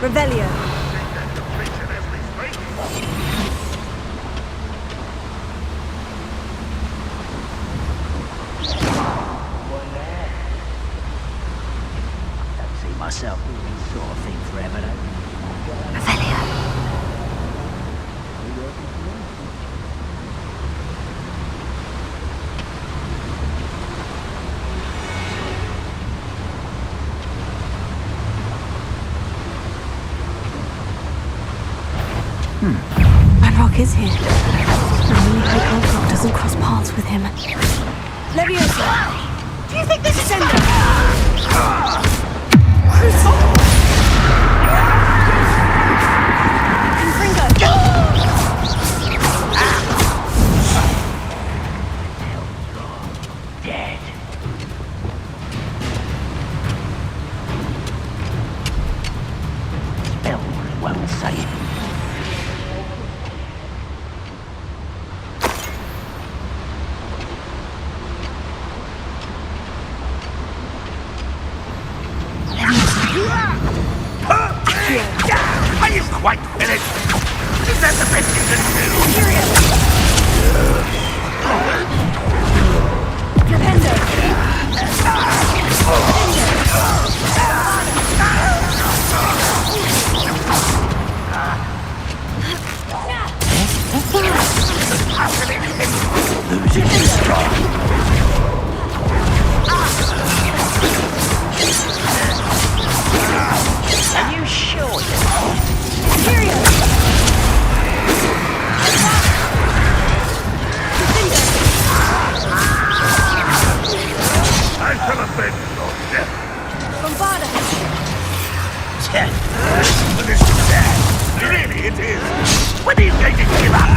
Revelio. Don't see myself doing this sort of thing forever, though. Revelio. Lodgok is here. I really hope Lodgok doesn't cross paths with him. Leviosa! Do you think this is Ender? Dead. Spells won't save him. Are you quite finished? Is that the best you can do? Losing his stride. Are you sure? I shall avenge your death. Bombarda! This is sad. Really, it is. When are you going to give up?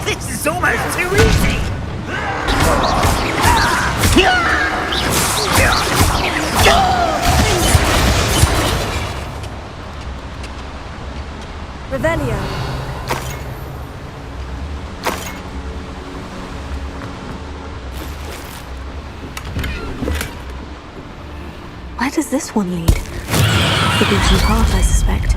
This is almost too easy. Revelio. Where does this one lead? Off the beaten path, I suspect.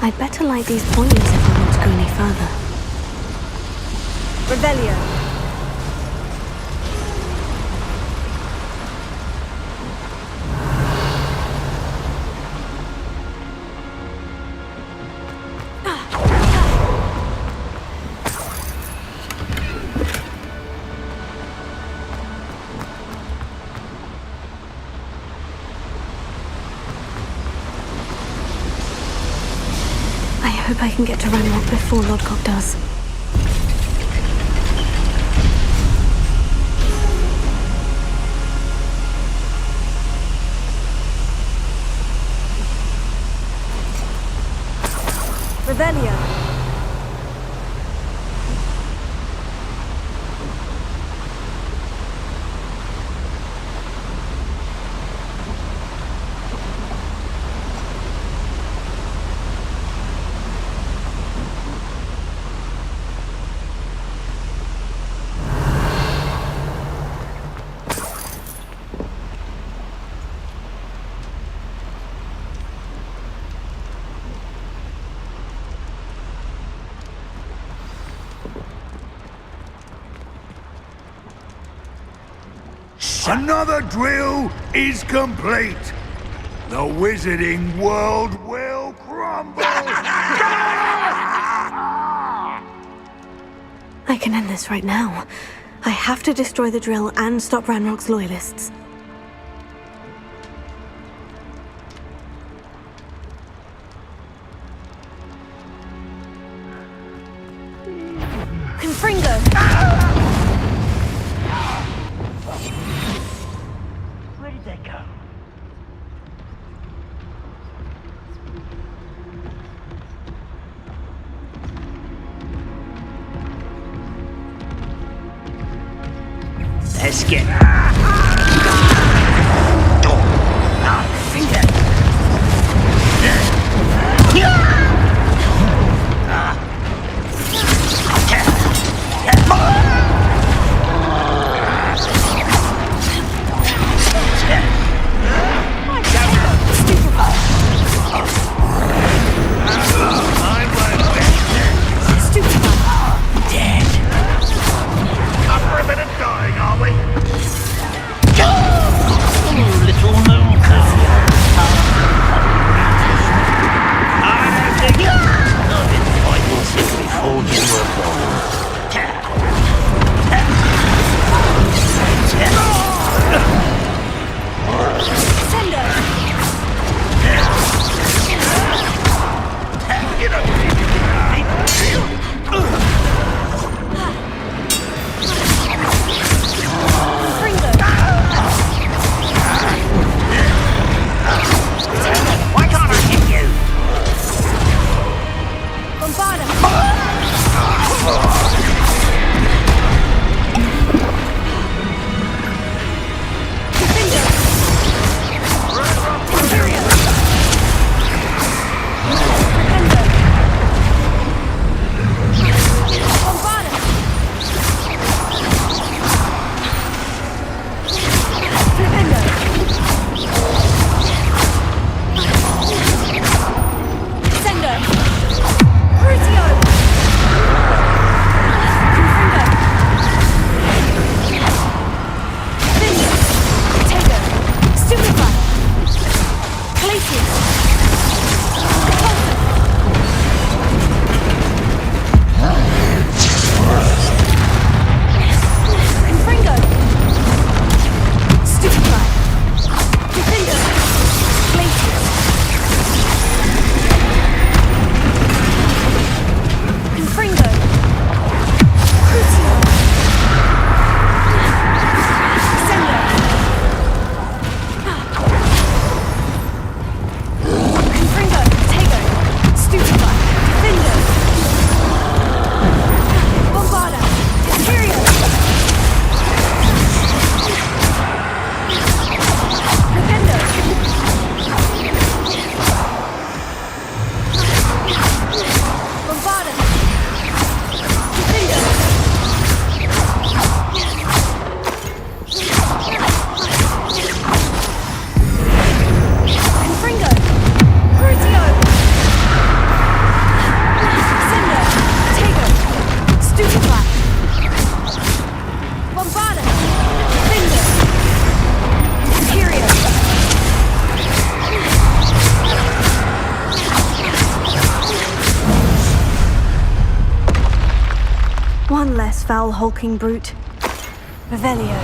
I'd better light these pointers if I want to go any further. Revelio. I hope I can get to Ranrock before Lodgok does. Revelio. Another drill is complete. The wizarding world will crumble. I can end this right now. I have to destroy the drill and stop Ranrock's loyalists. Confringo! Where did they go? Let's get... One less foul hulking brute. Revelio.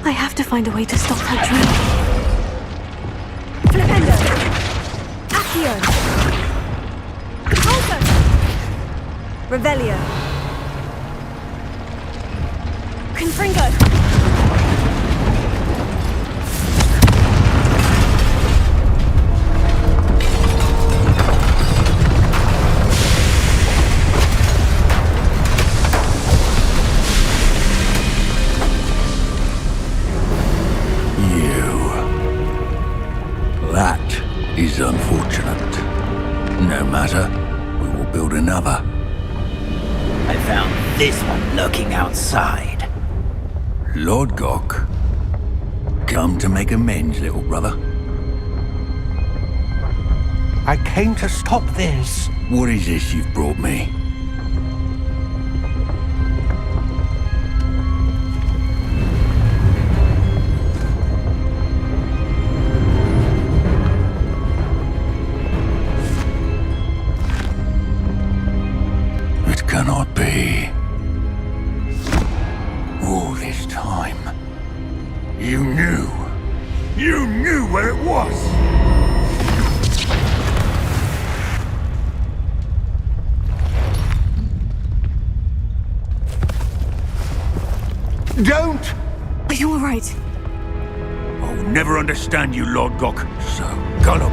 I have to find a way to stop that drill. Flipendo! Revelio. Confringo. That is unfortunate. No matter, we will build another. I found this one lurking outside. Lodgok. Come to make amends, little brother. I came to stop this. What is this you've brought me? It cannot be. All this time, you knew. You knew where it was! Don't! Are you alright? I'll never understand you, Lodgok. So gullible.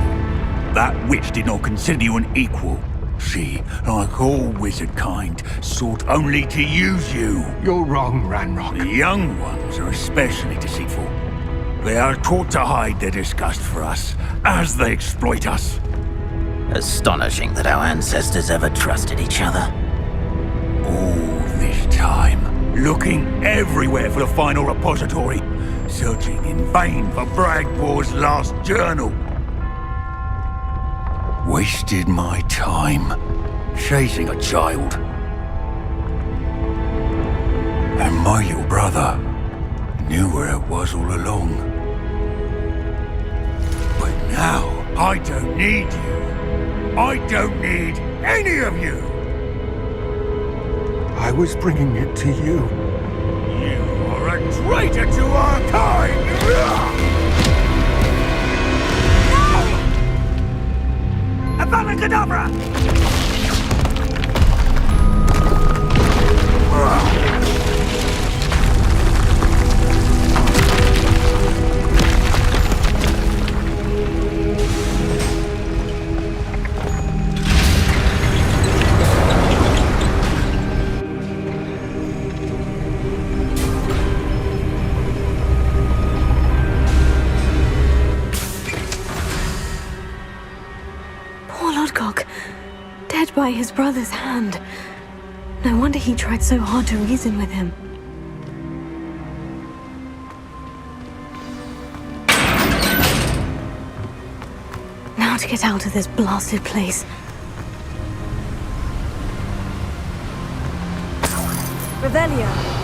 That witch did not consider you an equal. She, like all wizard kind, sought only to use you. You're wrong, Ranrock. The young ones are especially deceitful. They are taught to hide their disgust for us, as they exploit us. Astonishing that our ancestors ever trusted each other. All this time, looking everywhere for the final repository, searching in vain for Bragbor's last journal. Wasted my time, chasing a child. And my little brother knew where it was all along. But now, I don't need you. I don't need any of you. I was bringing it to you. You are a traitor to our kind! Abracadabra! Poor Lodgok. Dead by his brother's hand. No wonder he tried so hard to reason with him. Now to get out of this blasted place. Revelio.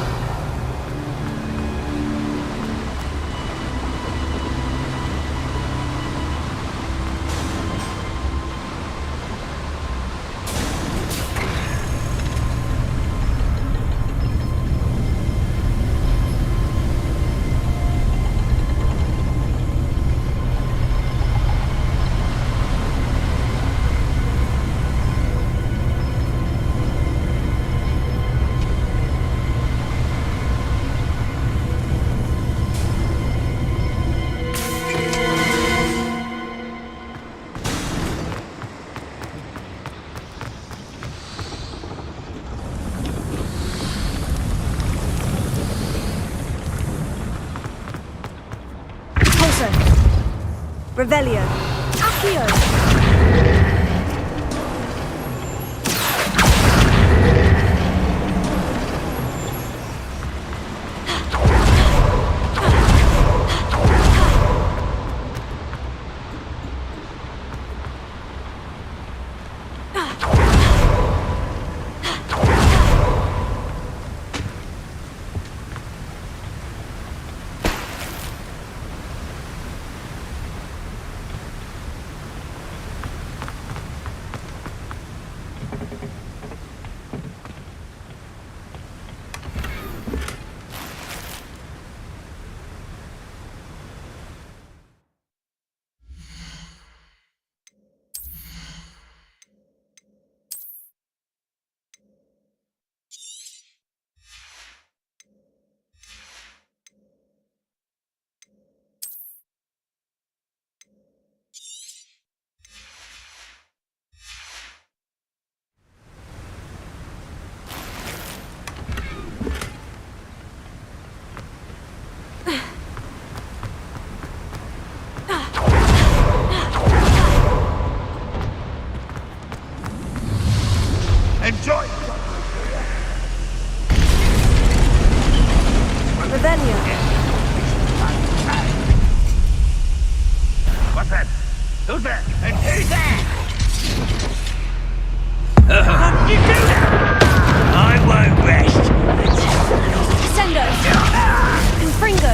Revelio. Accio. What's that? Who's there? And who's there? How did you do that? I won't rest. Sendo! And Fringo!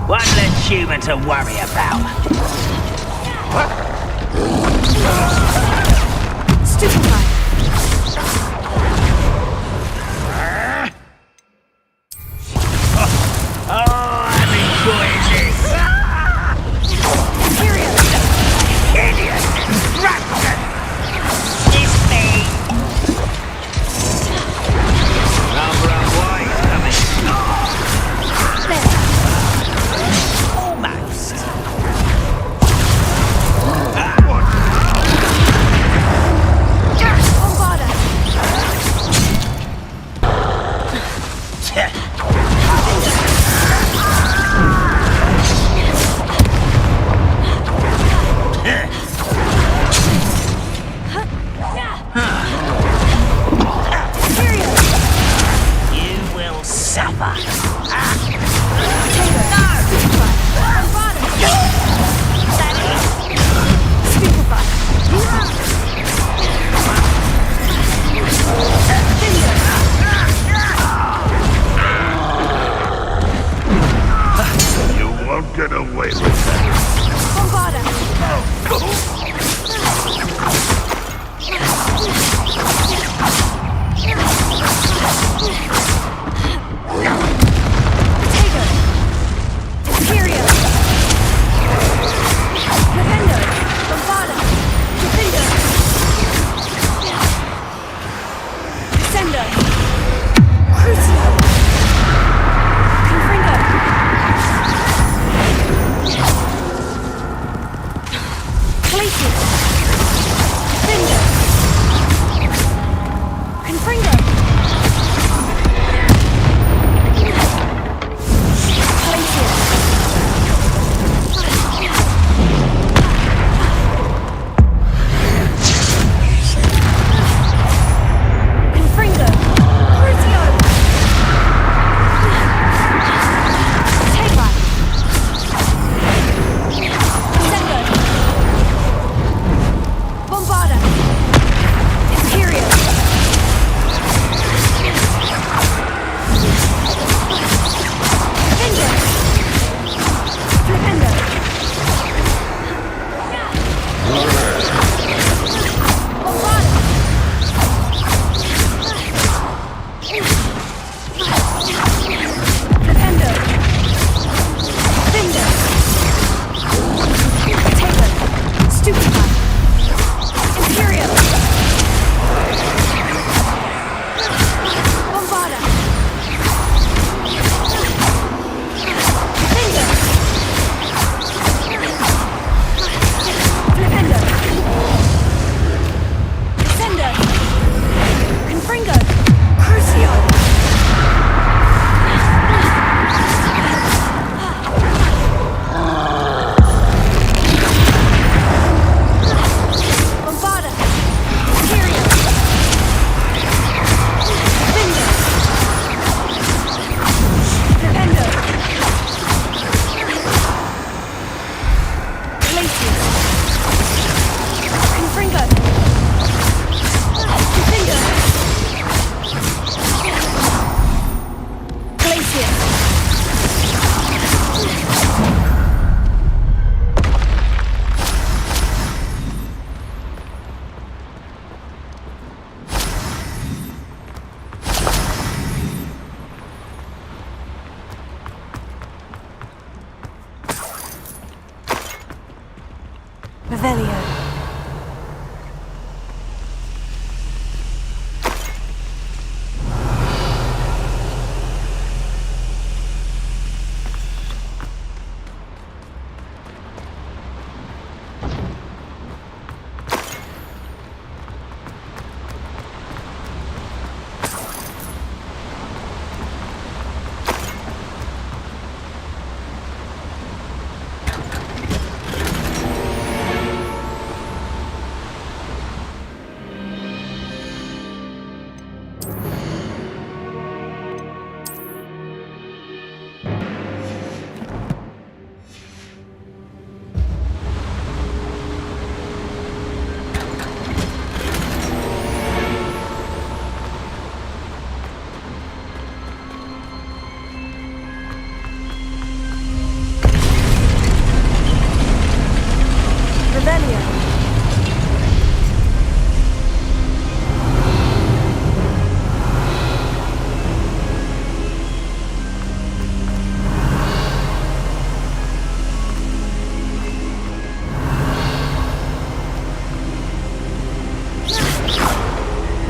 One less human to worry about. Stupefy! Oh, I'm enjoying this. Idiot! Raptor! It's me! Number one is coming. Almost.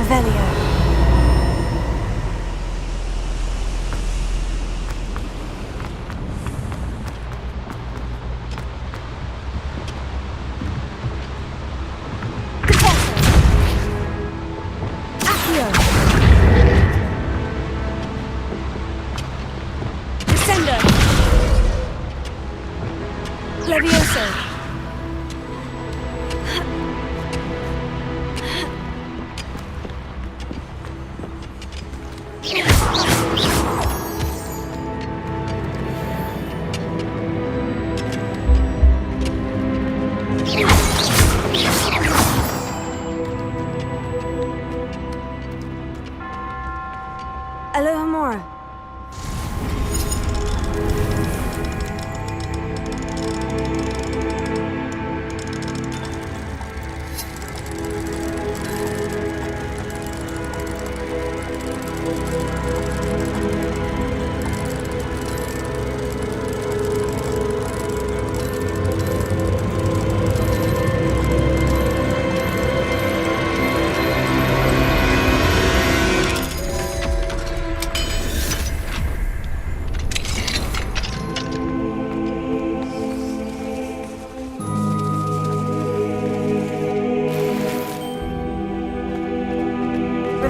Revelio. Levioso. Alohomora.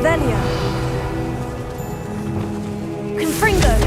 Revelio. Confringo.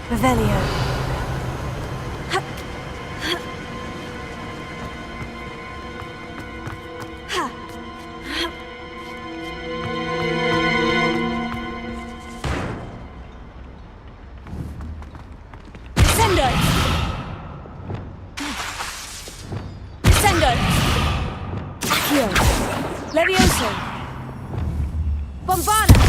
Revelio. Descendo. Descendo. Accio. Levioso. Bombana.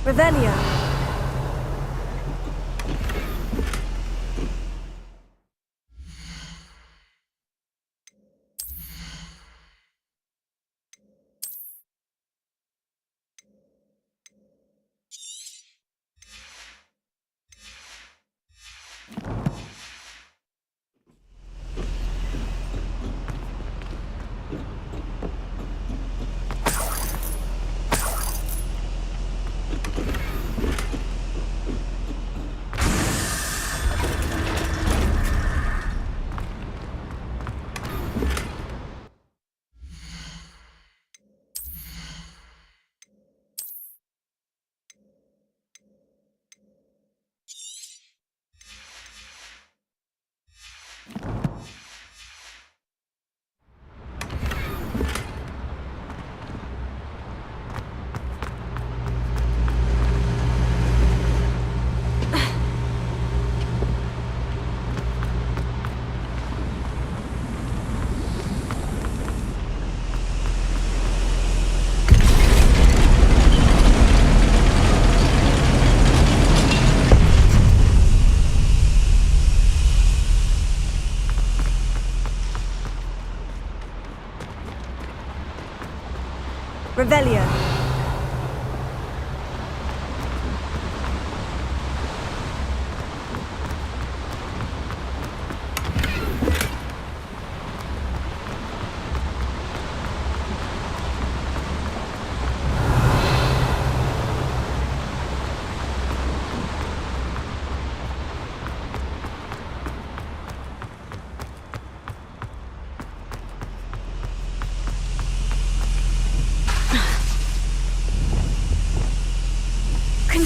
Revelio.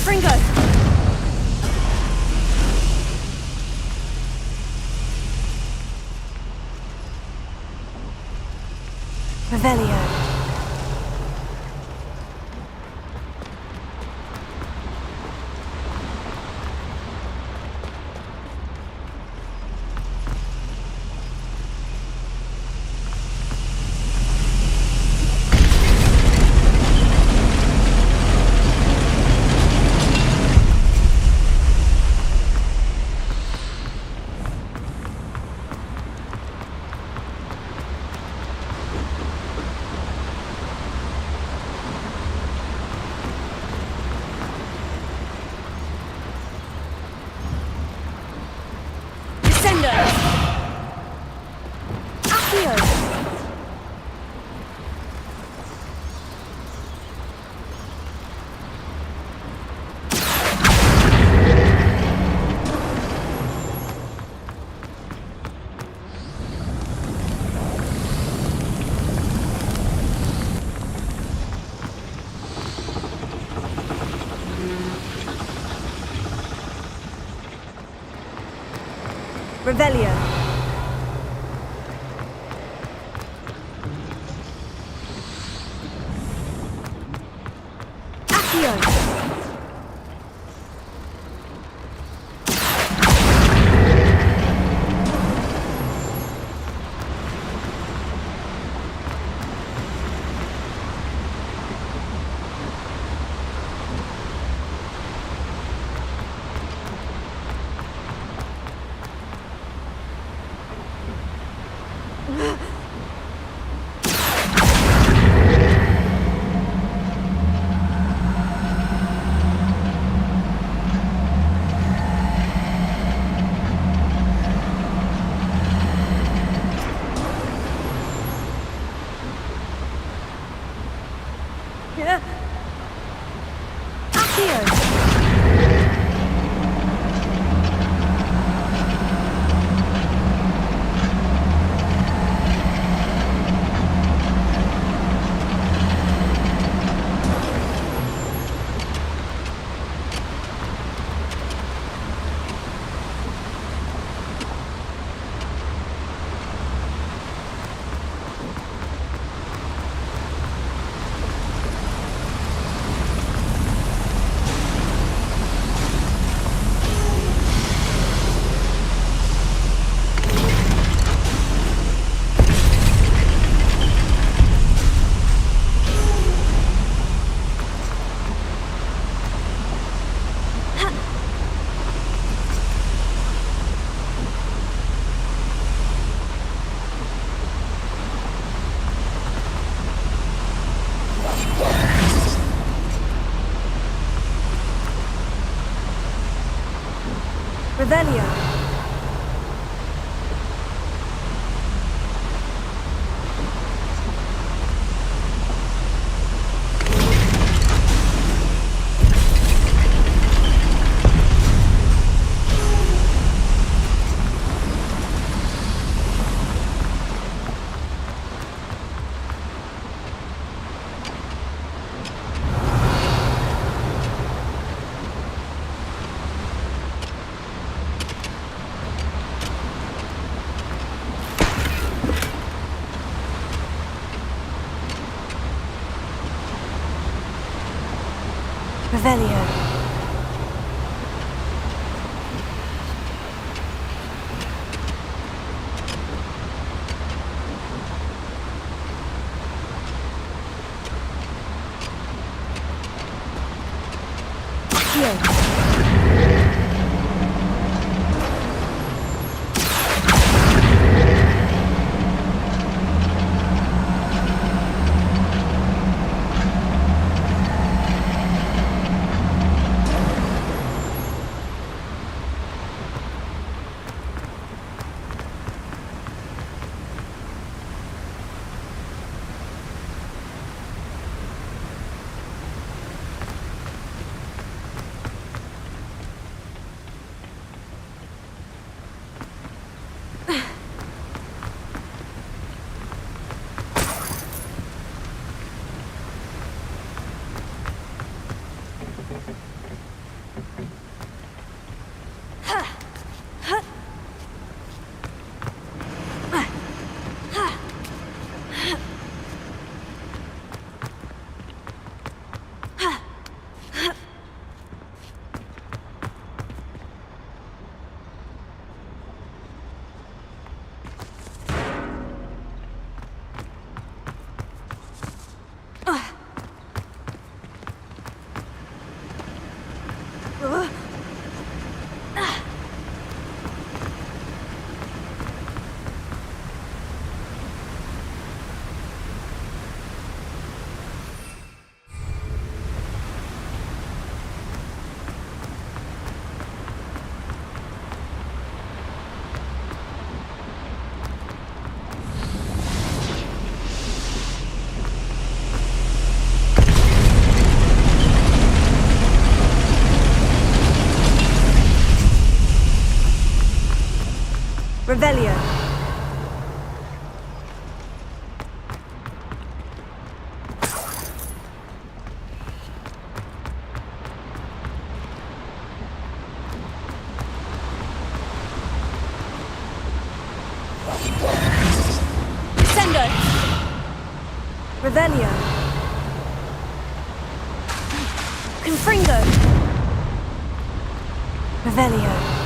Fringo! Revelio. Revelio. Accio. Revelio. Revelio. Accio. Revelio. Descendo. Revelio. Confringo. Revelio.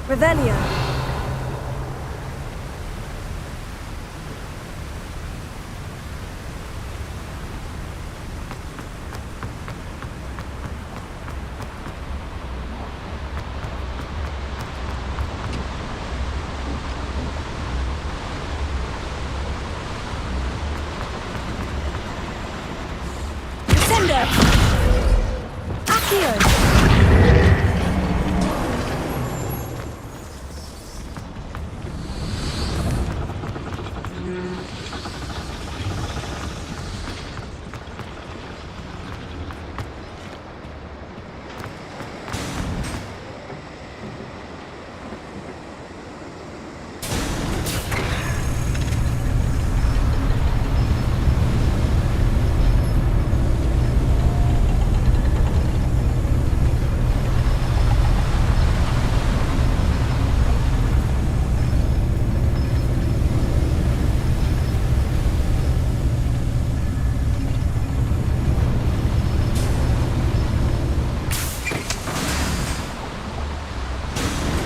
Revelio. Descendo. Accio.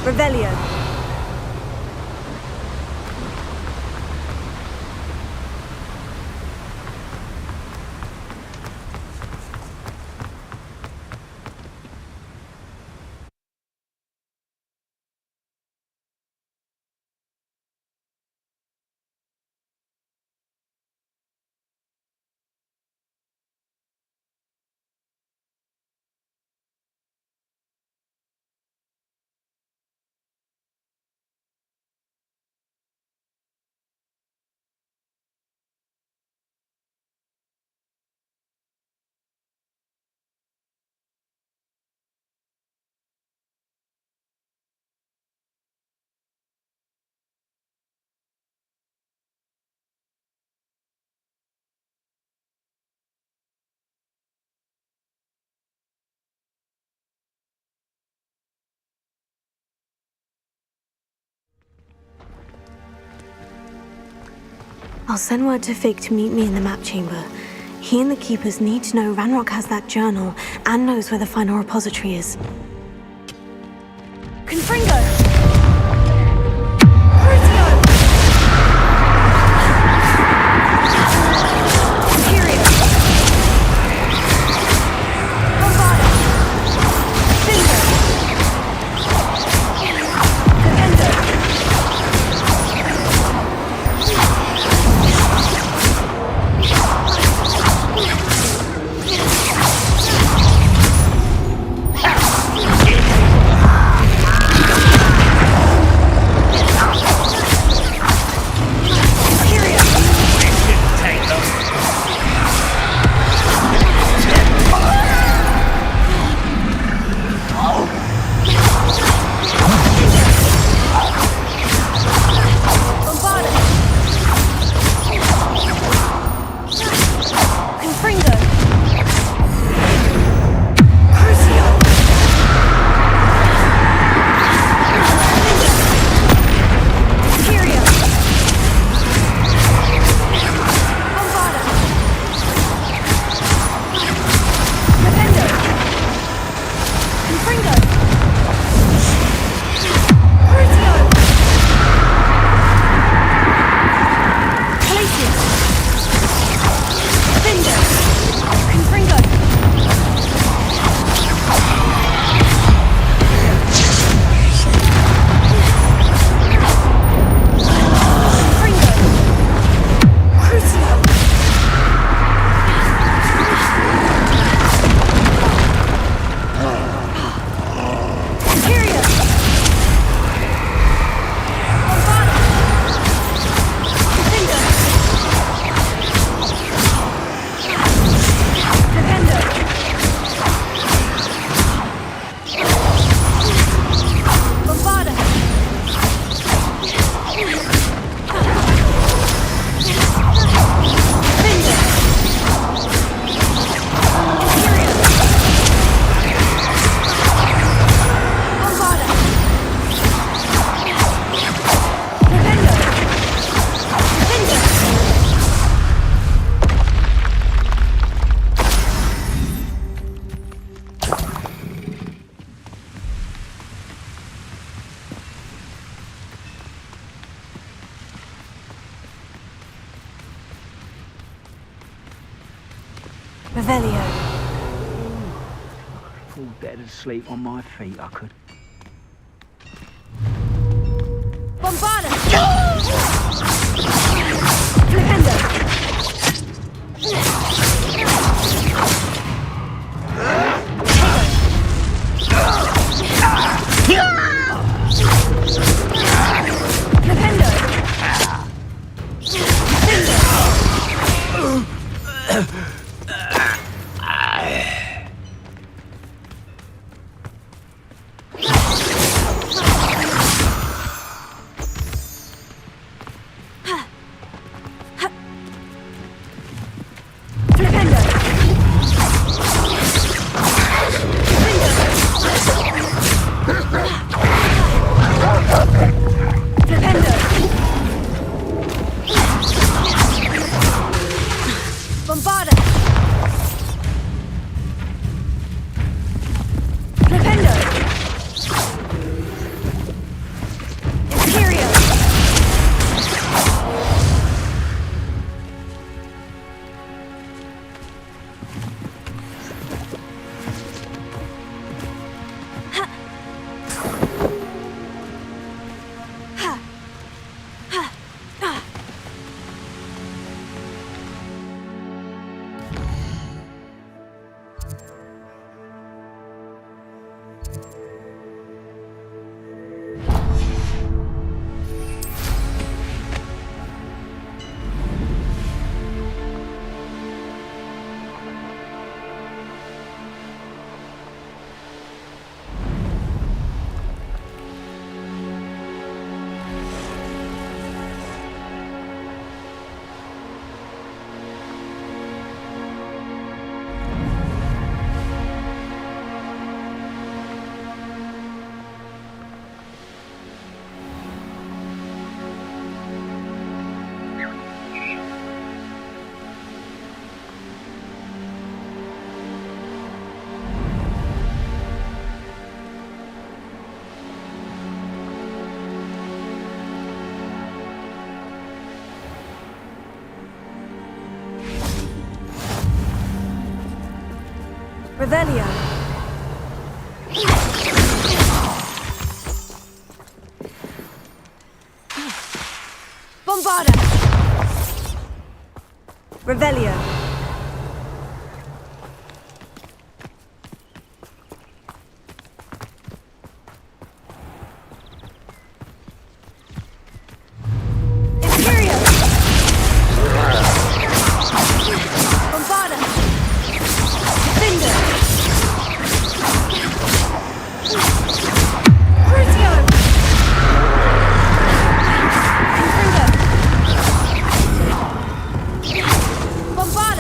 Revelio. I'll send word to Fig to meet me in the map chamber. He and the Keepers need to know Ranrock has that journal and knows where the final repository is. Confringo! Crucio! Imperio! Bombada! Finger! Contendo! Revelio. Fall dead asleep on my feet, I could. Bombarda! Flipendo! Revelio. Bombarda. Revelio. Bombarda!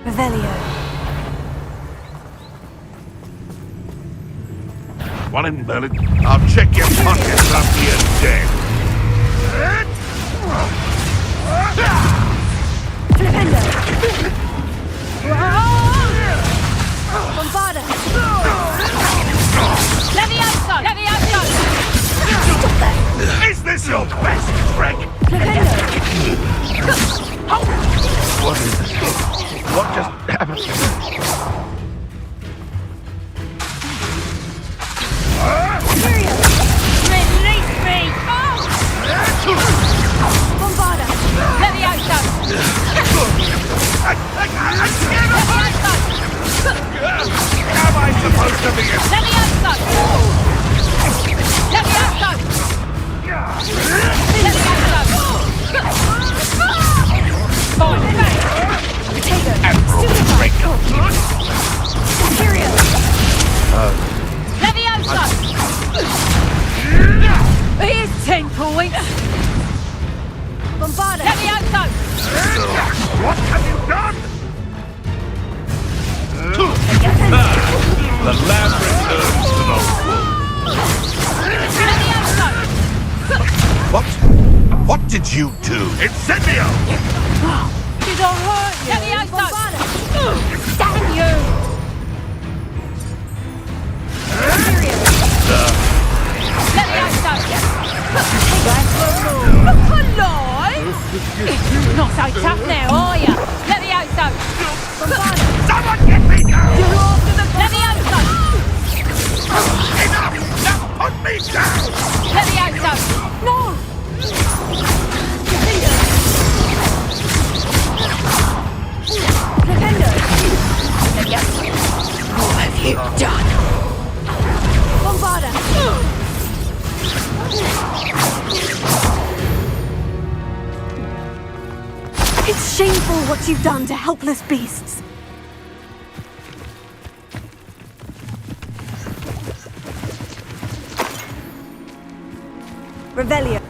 Revelio. One in Berlin. I'll check your pockets after you're dead. Flipendo. Bombarda. Levioso! Levioso! Is this your best trick? Flipendo. What is this? What just happened? Release me! Bombarda. Levioso! I can't avoid. Am I supposed to be a... Levioso! Levioso! Potato. Admiral Drake? Imperial. Levioso! Here's 10 points! Bombarda. Levioso! What have you done? The lab returns to the Levioso! What? What did you do? Incendio! Did I hurt you? Levioso! Damn you! Levioso! Look alive! Not so tough now, are ya? Levioso! Someone get me down! You're after the Levioso! Enough! Now put me down! Levioso! No. Flipendo. What have you done? Bombarda. It's shameful what you've done to helpless beasts. Revelio.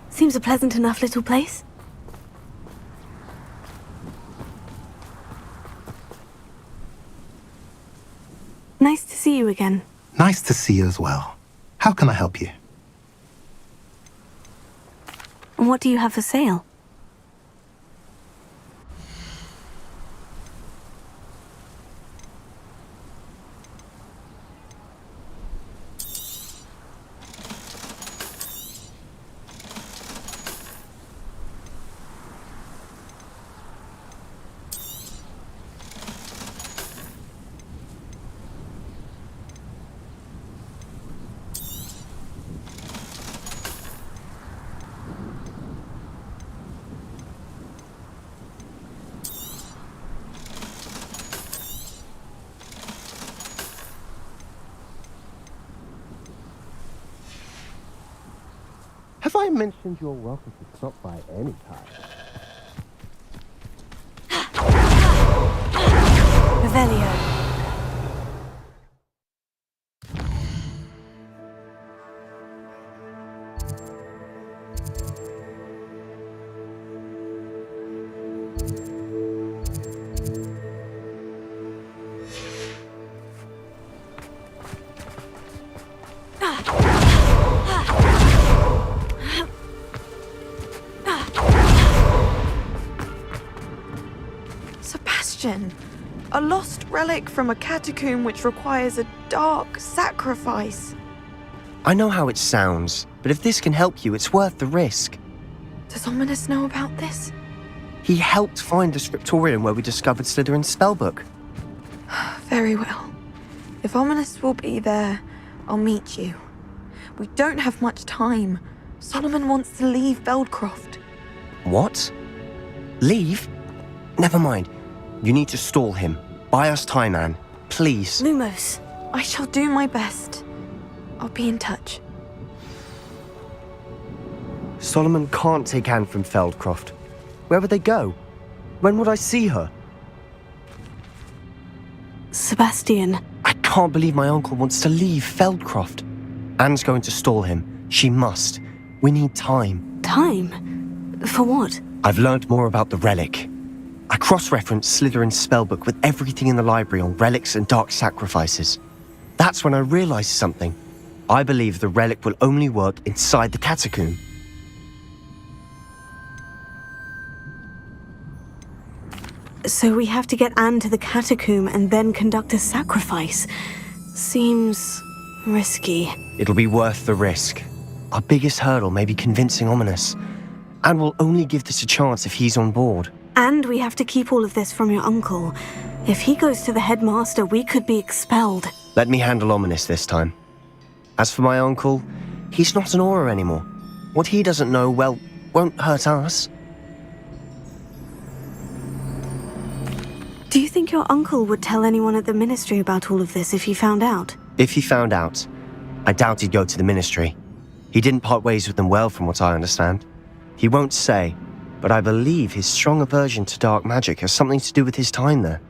Seems a pleasant enough little place. Nice to see you again. Nice to see you as well. How can I help you? What do you have for sale? Have I mentioned you're welcome to stop by any time? Revelio. Sebastian, a lost relic from a catacomb which requires a dark sacrifice. I know how it sounds, but if this can help you, it's worth the risk. Does Ominous know about this? He helped find the scriptorium where we discovered Slytherin's spellbook. Very well. If Ominous will be there, I'll meet you. We don't have much time. Solomon wants to leave Feldcroft. What? Leave? Never mind. You need to stall him. Buy us time, Anne. Please. Lumos. I shall do my best. I'll be in touch. Solomon can't take Anne from Feldcroft. Where would they go? When would I see her? Sebastian. I can't believe my uncle wants to leave Feldcroft. Anne's going to stall him. She must. We need time. Time? For what? I've learned more about the relic. I cross-referenced Slytherin's spellbook with everything in the library on relics and dark sacrifices. That's when I realized something. I believe the relic will only work inside the catacomb. So we have to get Anne to the catacomb and then conduct a sacrifice. Seems risky. It'll be worth the risk. Our biggest hurdle may be convincing Ominous. And we'll only give this a chance if he's on board. And we have to keep all of this from your uncle. If he goes to the headmaster, we could be expelled. Let me handle Ominous this time. As for my uncle, he's not an Auror anymore. What he doesn't know, well, won't hurt us. Do you think your uncle would tell anyone at the ministry about all of this if he found out? If he found out, I doubt he'd go to the ministry. He didn't part ways with them well, from what I understand. He won't say, but I believe his strong aversion to dark magic has something to do with his time there.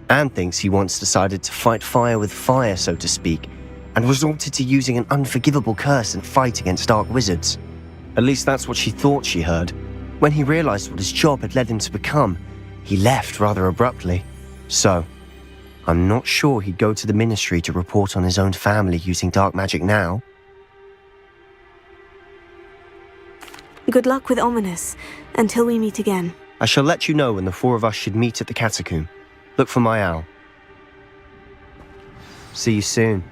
Anne thinks he once decided to fight fire with fire, so to speak, and resorted to using an unforgivable curse in fight against dark wizards. At least that's what she thought she heard. When he realized what his job had led him to become, he left rather abruptly. So, I'm not sure he'd go to the ministry to report on his own family using dark magic now. Good luck with Ominous, until we meet again. I shall let you know when the four of us should meet at the catacomb. Look for my owl. See you soon.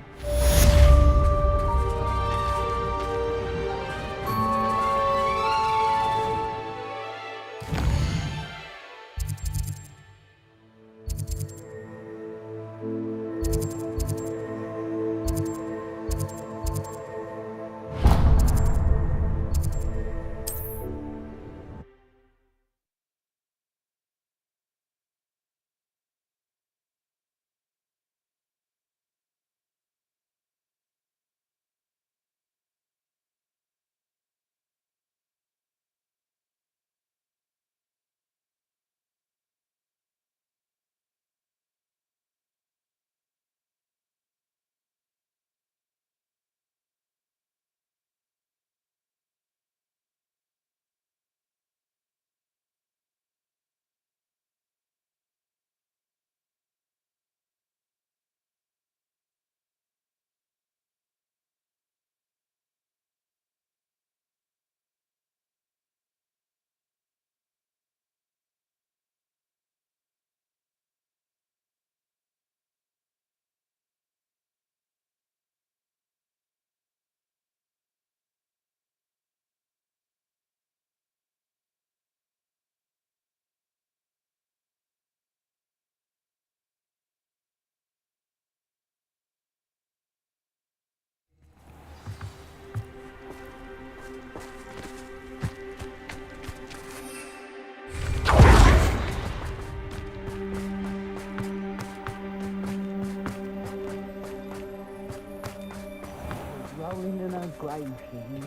Rolling in her grave things.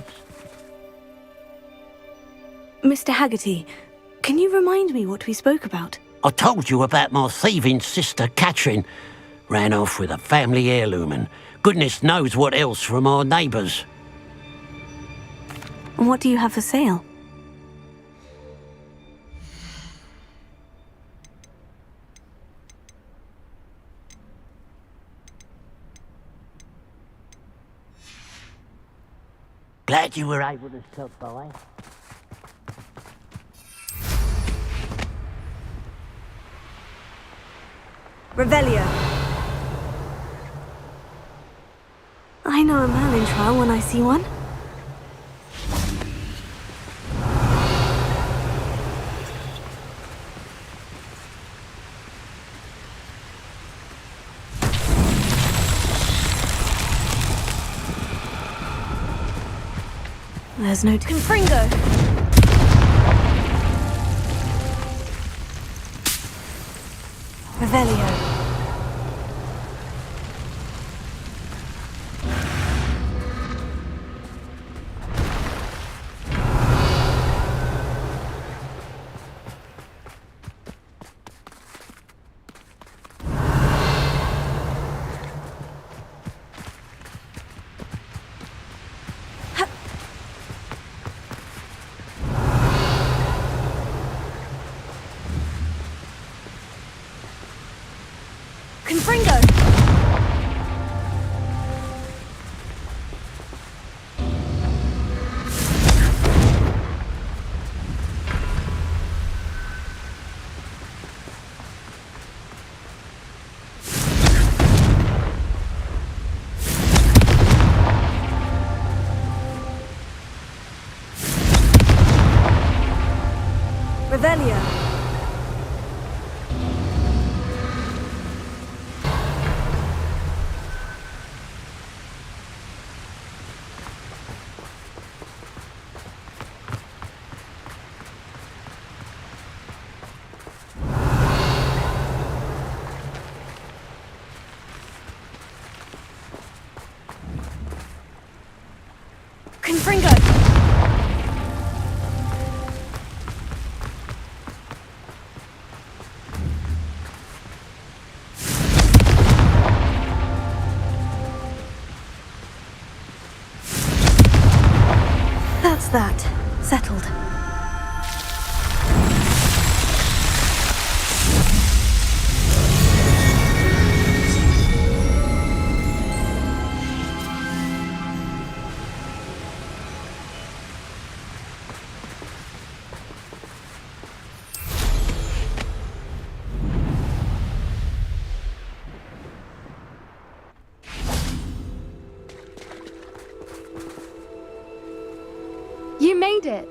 Mr. Haggerty, can you remind me what we spoke about? I told you about my thieving sister Catherine. Ran off with a family heirloom and goodness knows what else from our neighbours. And what do you have for sale? Glad you were able to stop by. Revelio. I know a Merlin trial when I see one. There's no Confringo. Revelio. Confringo! Revelio. Confringo! That's that. Settled. You made it!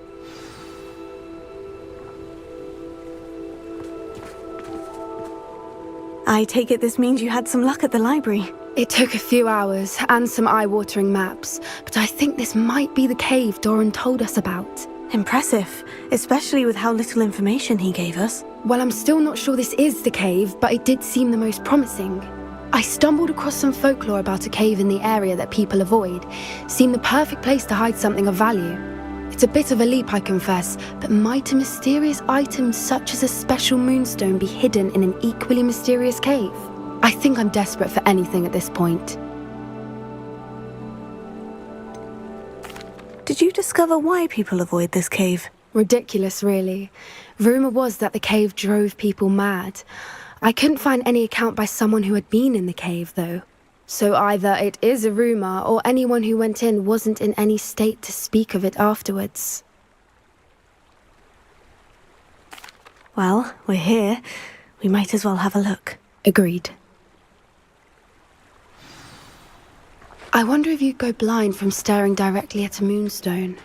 I take it this means you had some luck at the library. It took a few hours and some eye-watering maps, but I think this might be the cave Doran told us about. Impressive, especially with how little information he gave us. Well, I'm still not sure this is the cave, but it did seem the most promising. I stumbled across some folklore about a cave in the area that people avoid. Seemed the perfect place to hide something of value. It's a bit of a leap, I confess, but might a mysterious item such as a special moonstone be hidden in an equally mysterious cave? I think I'm desperate for anything at this point. Did you discover why people avoid this cave? Ridiculous, really. Rumour was that the cave drove people mad. I couldn't find any account by someone who had been in the cave, though. So either it is a rumour, or anyone who went in wasn't in any state to speak of it afterwards. Well, we're here. We might as well have a look. Agreed. I wonder if you'd go blind from staring directly at a moonstone.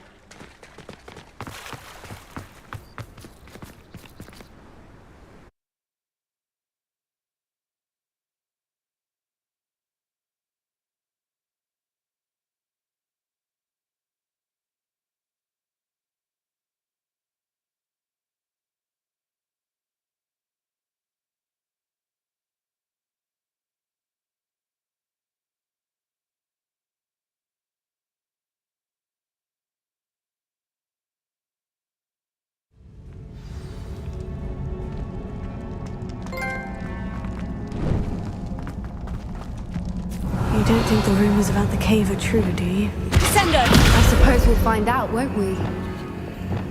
don't think the rumors about the cave are true, do you? Sendo! I suppose we'll find out, won't we?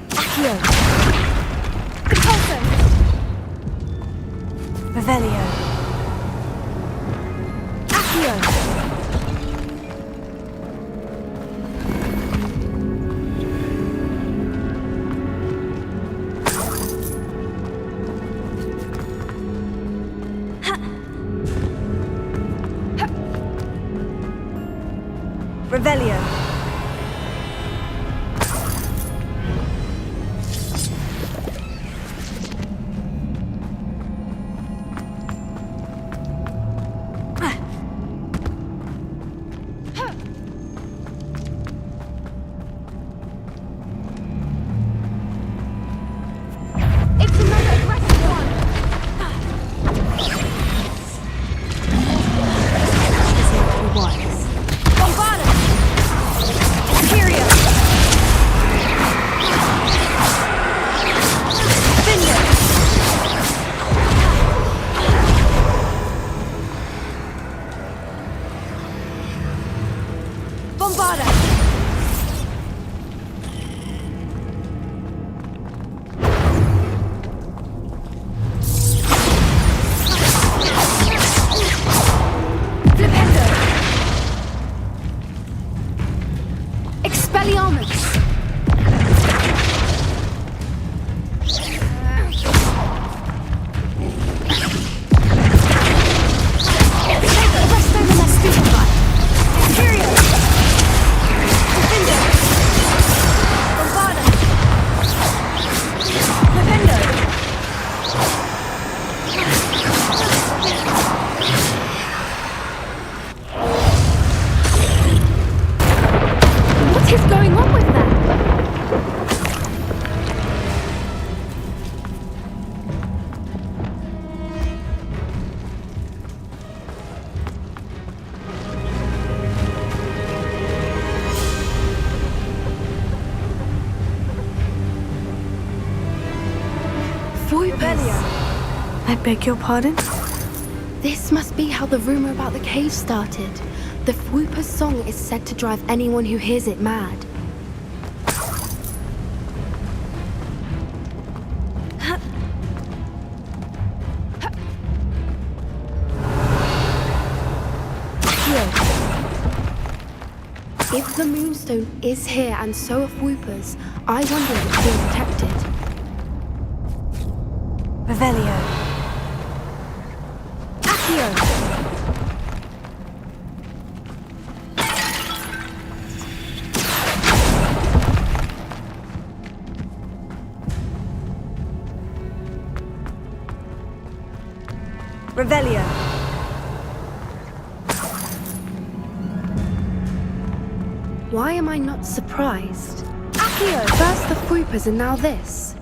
Accio! Repulso! Revelio. Accio! Revelio. It's another aggressive one! Wise. Bombarda! Imperio! Vinda! Bombarda! Flipendo! Expelliarmus! Presto nella stupefy! Imperio! Defendo! Bombarda! Defendo! What is going on with that? Revelio. I beg your pardon? This must be how the rumor about the cave started. The Fwooper's song is said to drive anyone who hears it mad. If the Moonstone is here and so are Fwooper's, I wonder if it's being protected. Revelio. Accio! Revelio. Why am I not surprised? Accio! First the Fwooper's and now this.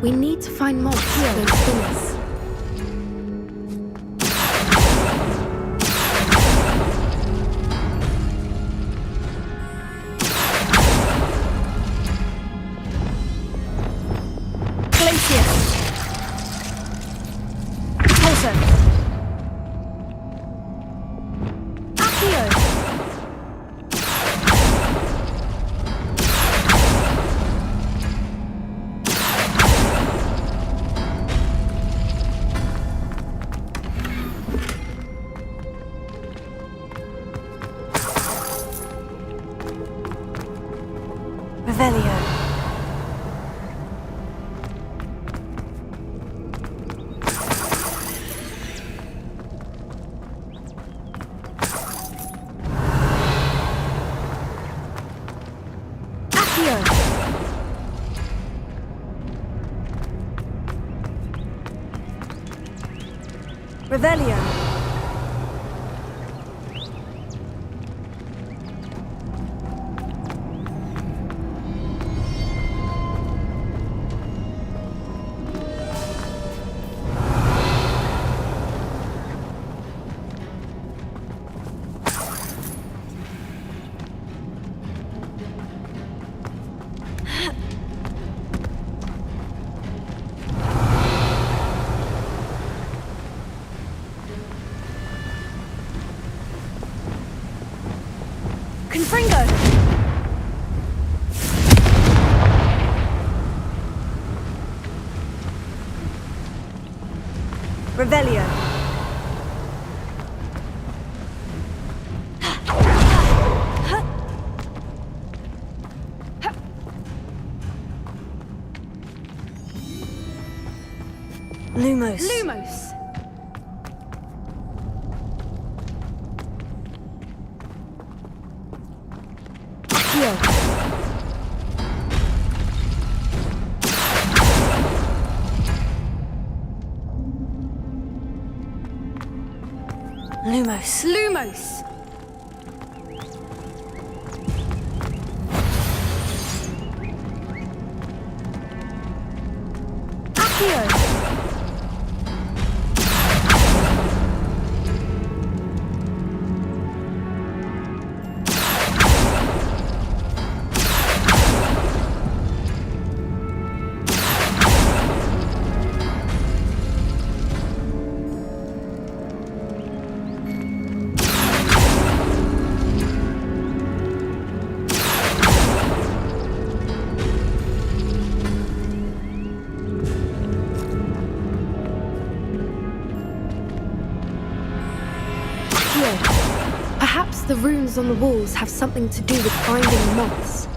We need to find moths for those spinners. Revelio. Revelio. Fringo! Revelio. Lumos. Lumos! Accio. Lumos. Lumos! Accio. Perhaps the runes on the walls have something to do with finding the moths.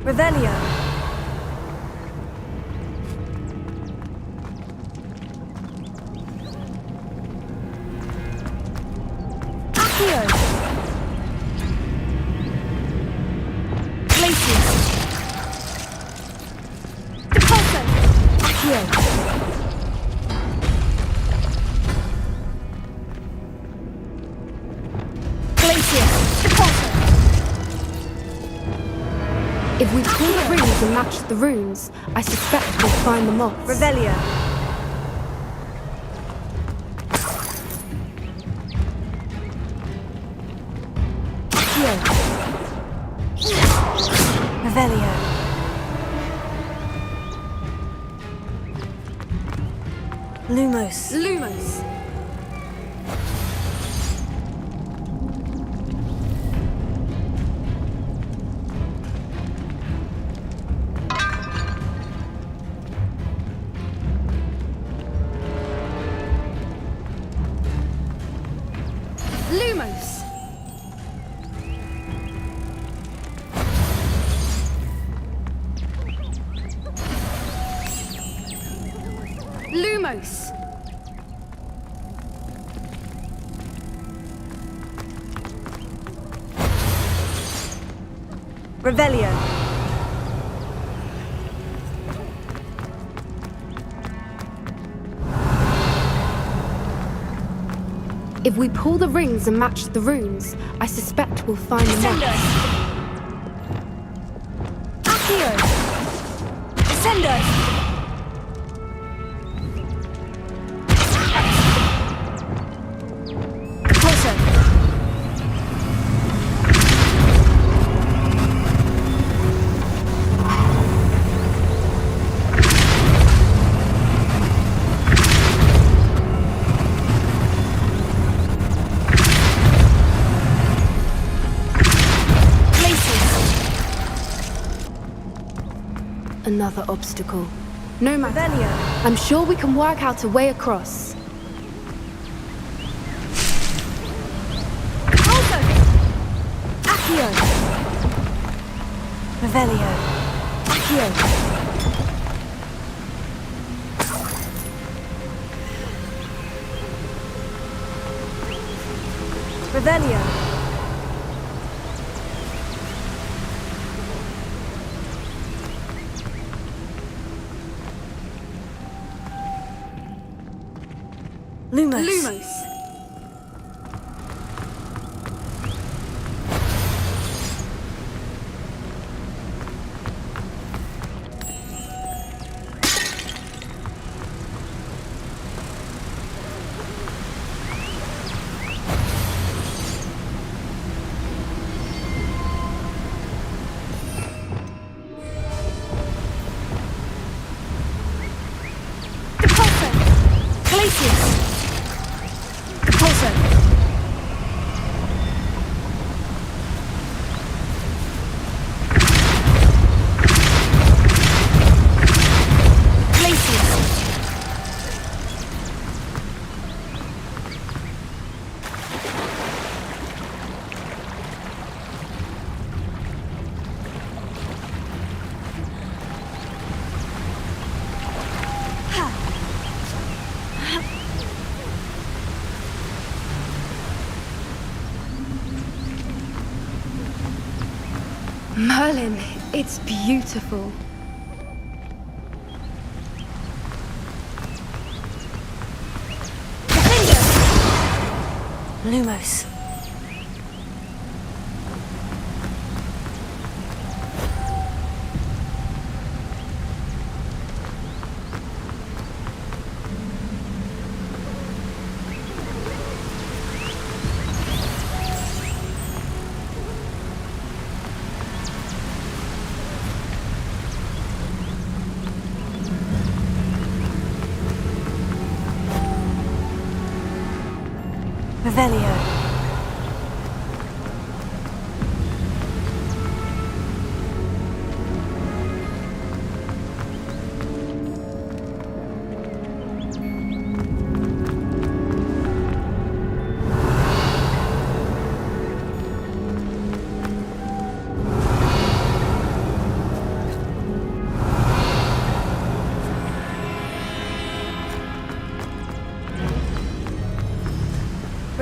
Revelio. Accio. Glacius. Depulso. Accio. Glacius. Depulso. If we pull the rings and match the runes, I suspect we'll find the moths. Revelio. Accio. Revelio. Lumos. Lumos! Lumos! Lumos! Revelio. If we pull the rings and match the runes, I suspect we'll find the moths. Accio. Descendo. Repulso. Another obstacle. No matter. Revelio. I'm sure we can work out a way across. Repulso. Accio. Revelio. Accio. Revelio. Lumos. Lumos. Merlin, it's beautiful. Lumos. Revelio.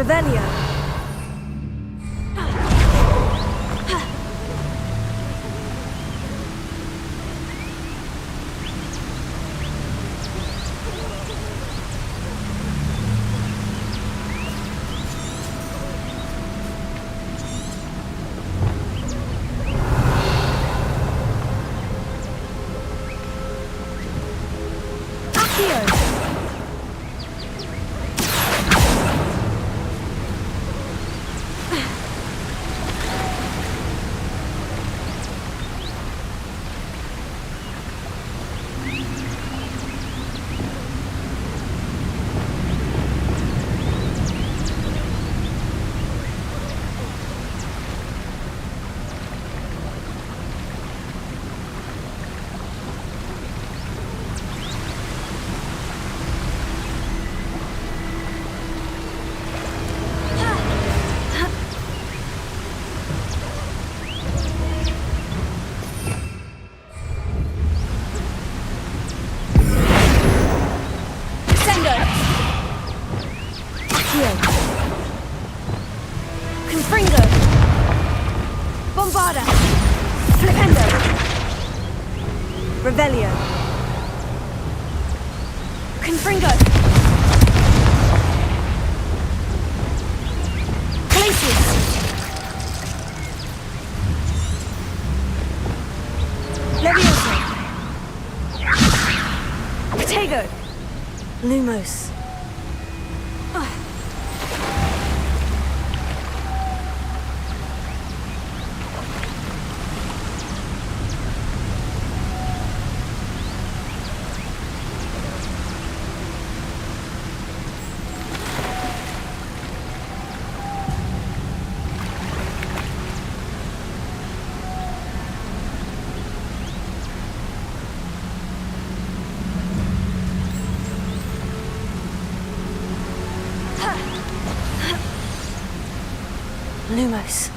Revelio. Revelio. Confringo. Glacius. Levioso. Protego. Lumos. Lumos.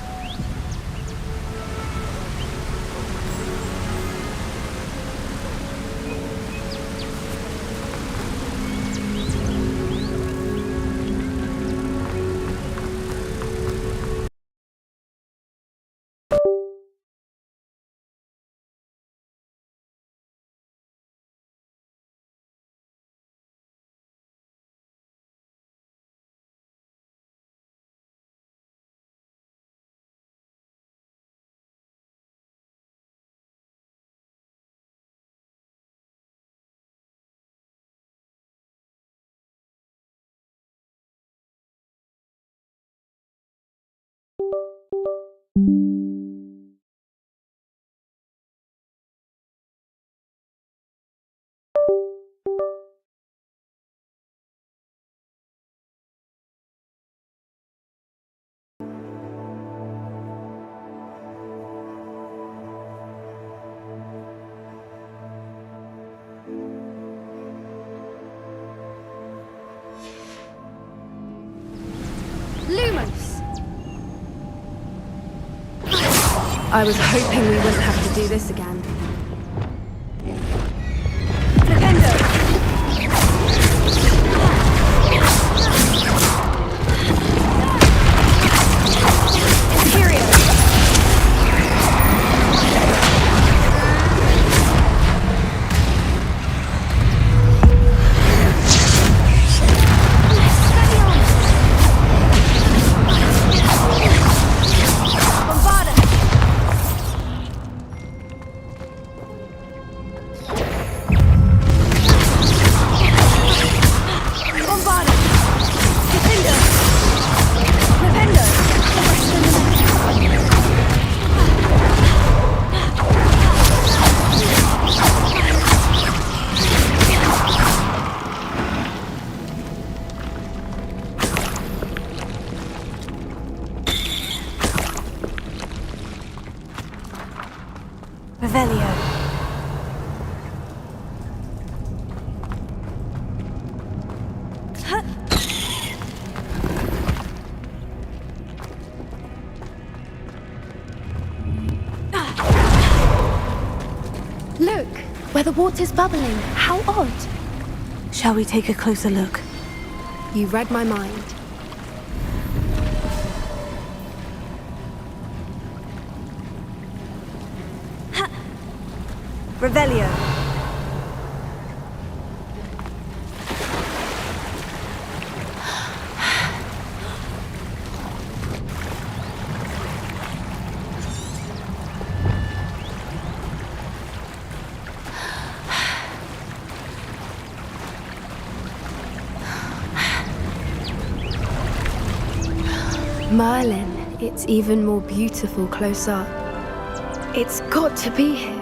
I was hoping we wouldn't have to do this again. Flipendo! Imperio! Revelio. Look, where the water's bubbling. How odd. Shall we take a closer look? You read my mind. Revelio. Merlin, it's even more beautiful close up. It's got to be here.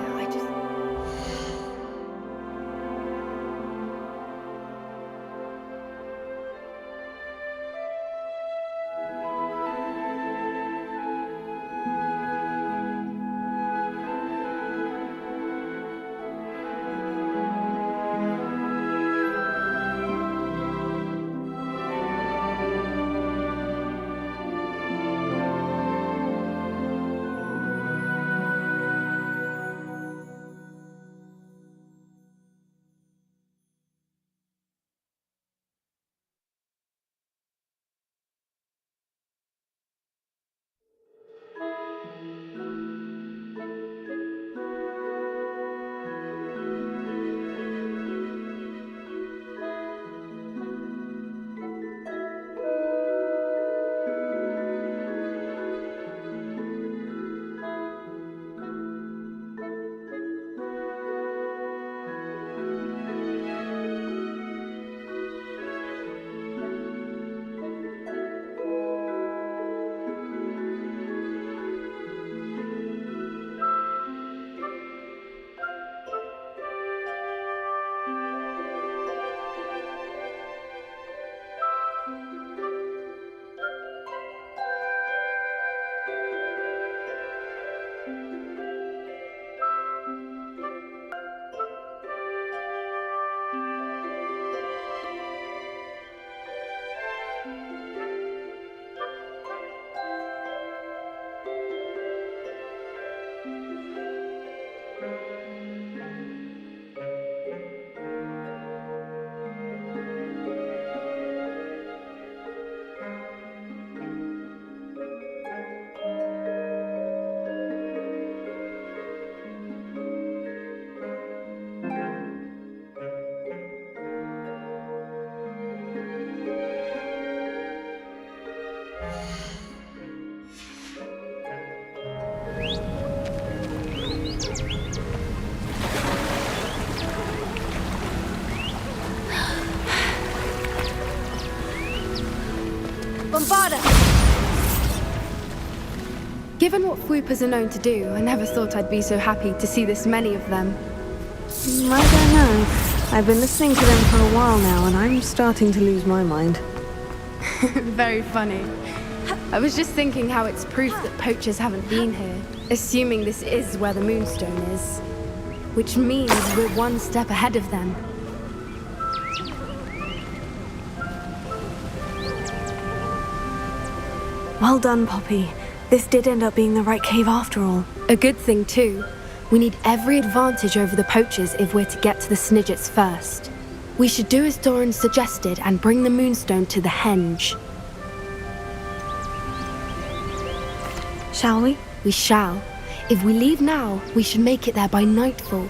Bombarda! Given what Fwoopers are known to do, I never thought I'd be so happy to see this many of them. I don't know. I've been listening to them for a while now, and I'm starting to lose my mind. Very funny. I was just thinking how it's proof that poachers haven't been here, assuming this is where the Moonstone is. Which means we're one step ahead of them. Well done, Poppy. This did end up being the right cave after all. A good thing, too. We need every advantage over the poachers if we're to get to the Snidgets first. We should do as Doran suggested and bring the Moonstone to the Henge. Shall we? We shall. If we leave now, we should make it there by nightfall.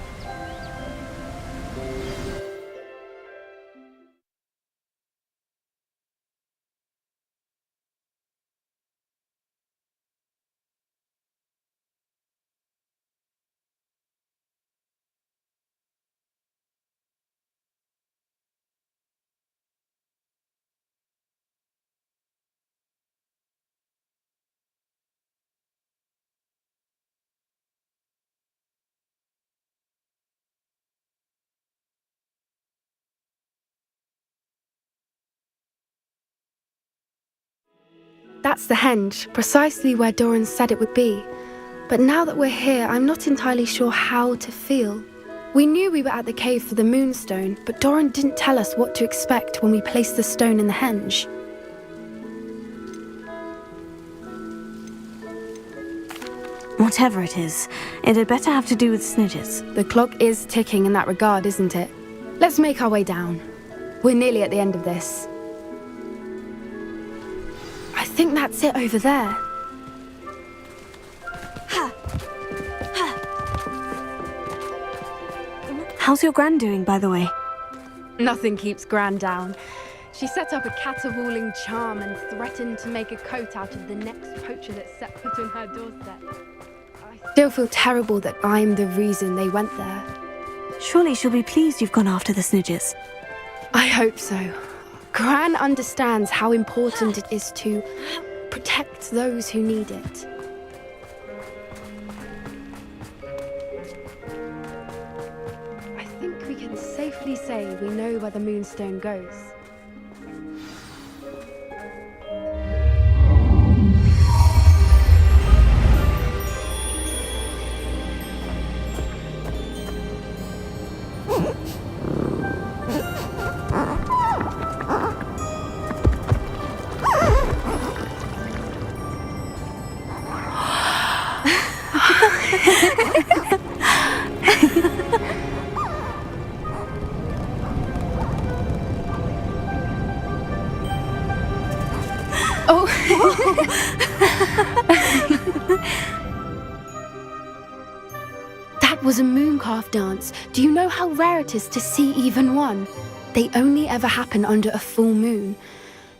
That's the Henge, precisely where Doran said it would be. But now that we're here, I'm not entirely sure how to feel. We knew we were at the cave for the Moonstone, but Doran didn't tell us what to expect when we placed the stone in the henge. Whatever it is, it had better have to do with Snidges. The clock is ticking in that regard, isn't it? Let's make our way down. We're nearly at the end of this. I think that's it over there. How's your Gran doing, by the way? Nothing keeps Gran down. She set up a caterwauling charm and threatened to make a coat out of the next poacher that set foot on her doorstep. I still feel terrible that I'm the reason they went there. Surely she'll be pleased you've gone after the Snidges. I hope so. Gran understands how important it is to protect those who need it. I think we can safely say we know where the Moonstone goes. That was a mooncalf dance. Do you know how rare it is to see even one? They only ever happen under a full moon.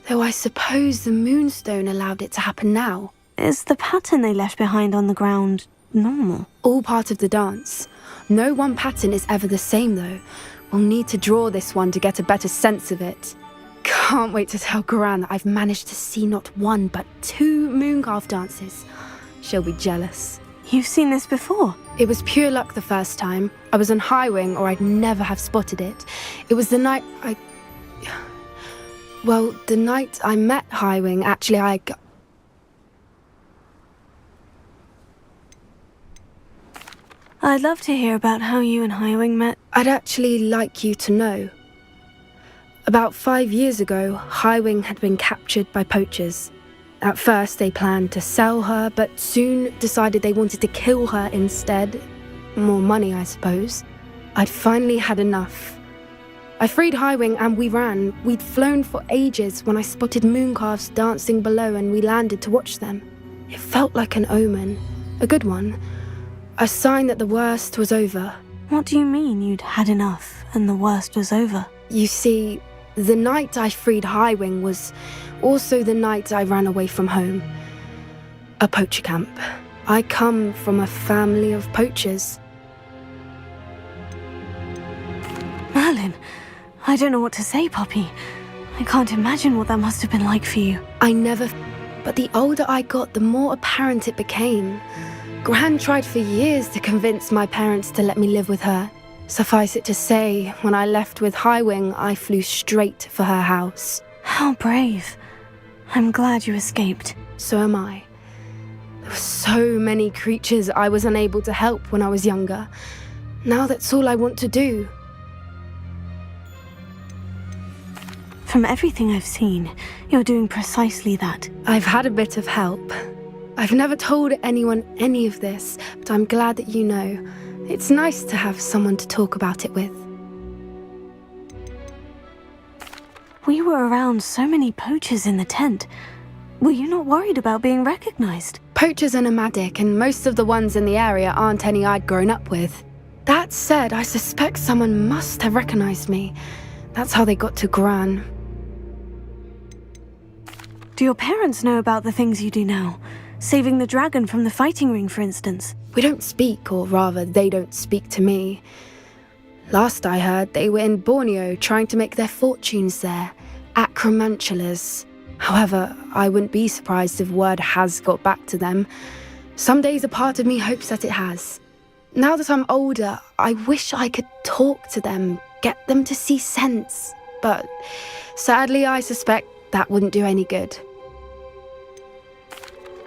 Though I suppose the Moonstone allowed it to happen now. Is the pattern they left behind on the ground normal? All part of the dance. No one pattern is ever the same, though. We'll need to draw this one to get a better sense of it. Can't wait to tell Gran that I've managed to see not one, but 2 mooncalf dances. She'll be jealous. You've seen this before? It was pure luck the first time. I was on Highwing, or I'd never have spotted it. It was the night the night I met Highwing, actually, I'd love to hear about how you and Highwing met. I'd actually like you to know. About 5 years ago, Highwing had been captured by poachers. At first, they planned to sell her, but soon decided they wanted to kill her instead. More money, I suppose. I'd finally had enough. I freed Highwing and we ran. We'd flown for ages when I spotted mooncalves dancing below and we landed to watch them. It felt like an omen. A good one. A sign that the worst was over. What do you mean you'd had enough and the worst was over? You see, the night I freed Highwing was also the night I ran away from home. A poacher camp. I come from a family of poachers. Merlin, I don't know what to say, Poppy. I can't imagine what that must have been like for you. But the older I got, the more apparent it became. Gran tried for years to convince my parents to let me live with her. Suffice it to say, when I left with Highwing, I flew straight for her house. How brave. I'm glad you escaped. So am I. There were so many creatures I was unable to help when I was younger. Now that's all I want to do. From everything I've seen, you're doing precisely that. I've had a bit of help. I've never told anyone any of this, but I'm glad that you know. It's nice to have someone to talk about it with. We were around so many poachers in the tent. Were you not worried about being recognized? Poachers are nomadic, and most of the ones in the area aren't any I'd grown up with. That said, I suspect someone must have recognized me. That's how they got to Gran. Do your parents know about the things you do now? Saving the dragon from the fighting ring, for instance? We don't speak, or rather, they don't speak to me. Last I heard, they were in Borneo trying to make their fortunes there. Acromantulas. However, I wouldn't be surprised if word has got back to them. Some days a part of me hopes that it has. Now that I'm older, I wish I could talk to them, get them to see sense. But sadly, I suspect that wouldn't do any good.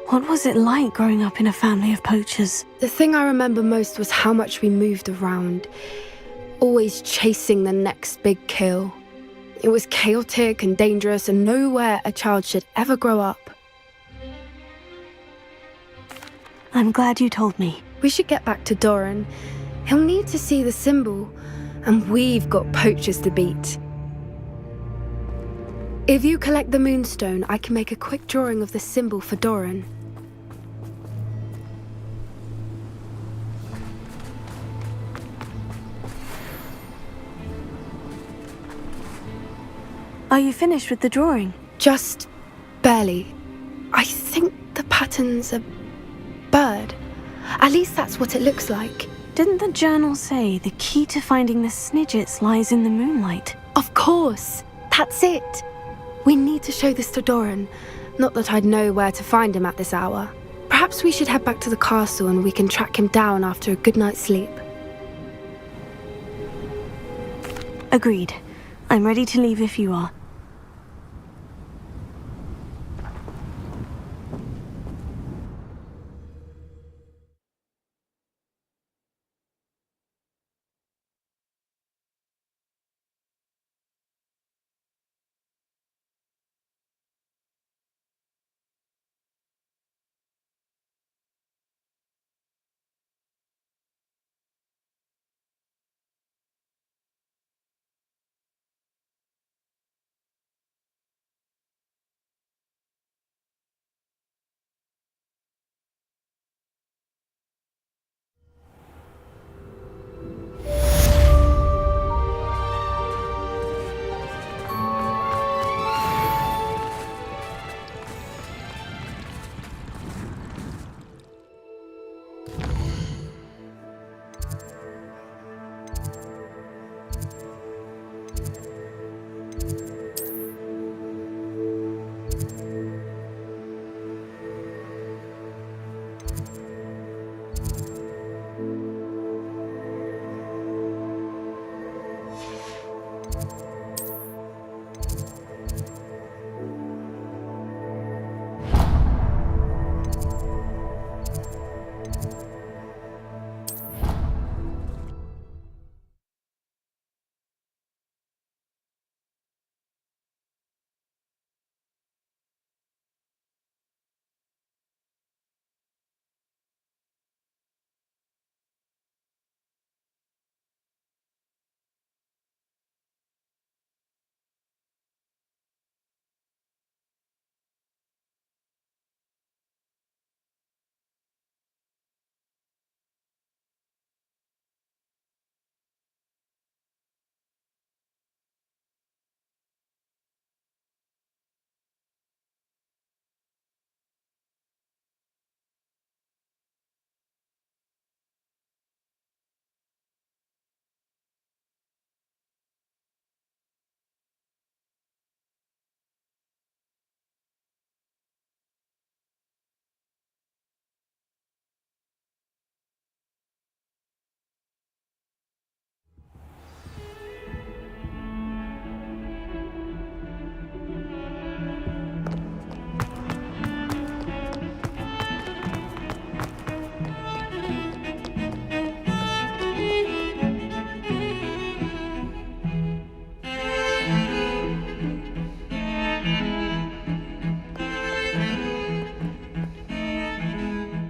What was it like growing up in a family of poachers? The thing I remember most was how much we moved around, always chasing the next big kill. It was chaotic and dangerous, and nowhere a child should ever grow up. I'm glad you told me. We should get back to Doran. He'll need to see the symbol, and we've got poachers to beat. If you collect the moonstone, I can make a quick drawing of the symbol for Doran. Are you finished with the drawing? Just barely. I think the pattern's a bird. At least that's what it looks like. Didn't the journal say the key to finding the Snidgets lies in the moonlight? Of course! That's it! We need to show this to Doran. Not that I'd know where to find him at this hour. Perhaps we should head back to the castle and we can track him down after a good night's sleep. Agreed. I'm ready to leave if you are.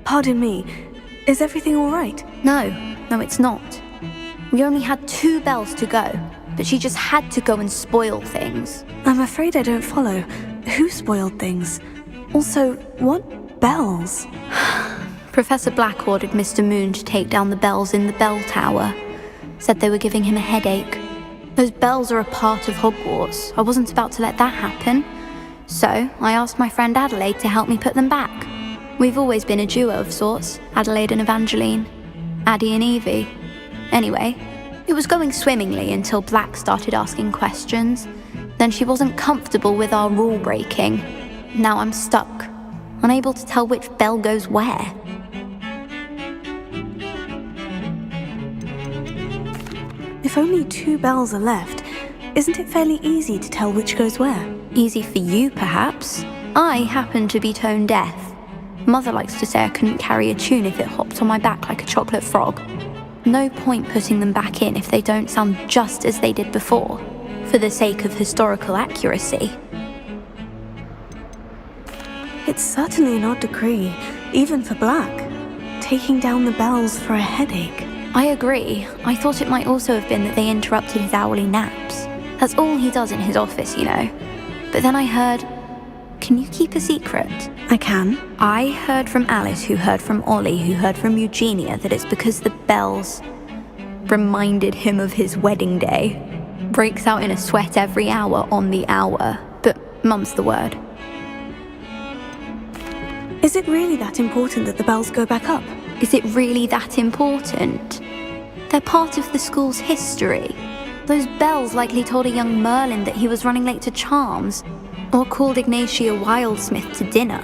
Pardon me, is everything all right? No, it's not. We only had 2 bells to go, but she just had to go and spoil things. I'm afraid I don't follow. Who spoiled things? Also, what bells? Professor Black ordered Mr. Moon to take down the bells in the bell tower. Said they were giving him a headache. Those bells are a part of Hogwarts. I wasn't about to let that happen. So, I asked my friend Adelaide to help me put them back. We've always been a duo of sorts, Adelaide and Evangeline. Addie and Evie. Anyway, it was going swimmingly until Black started asking questions. Then she wasn't comfortable with our rule breaking. Now I'm stuck, unable to tell which bell goes where. If only 2 bells are left, isn't it fairly easy to tell which goes where? Easy for you, perhaps. I happen to be tone deaf. Mother likes to say I couldn't carry a tune if it hopped on my back like a chocolate frog. No point putting them back in if they don't sound just as they did before, for the sake of historical accuracy. It's certainly an odd decree, even for Black. Taking down the bells for a headache. I agree. I thought it might also have been that they interrupted his hourly naps. That's all he does in his office, you know. But then I heard... Can you keep a secret? I can. I heard from Alice, who heard from Ollie, who heard from Eugenia, that it's because the bells reminded him of his wedding day. Breaks out in a sweat every hour on the hour. But mum's the word. Is it really that important that the bells go back up? Is it really that important? They're part of the school's history. Those bells likely told a young Merlin that he was running late to charms, or called Ignatia Wildsmith to dinner.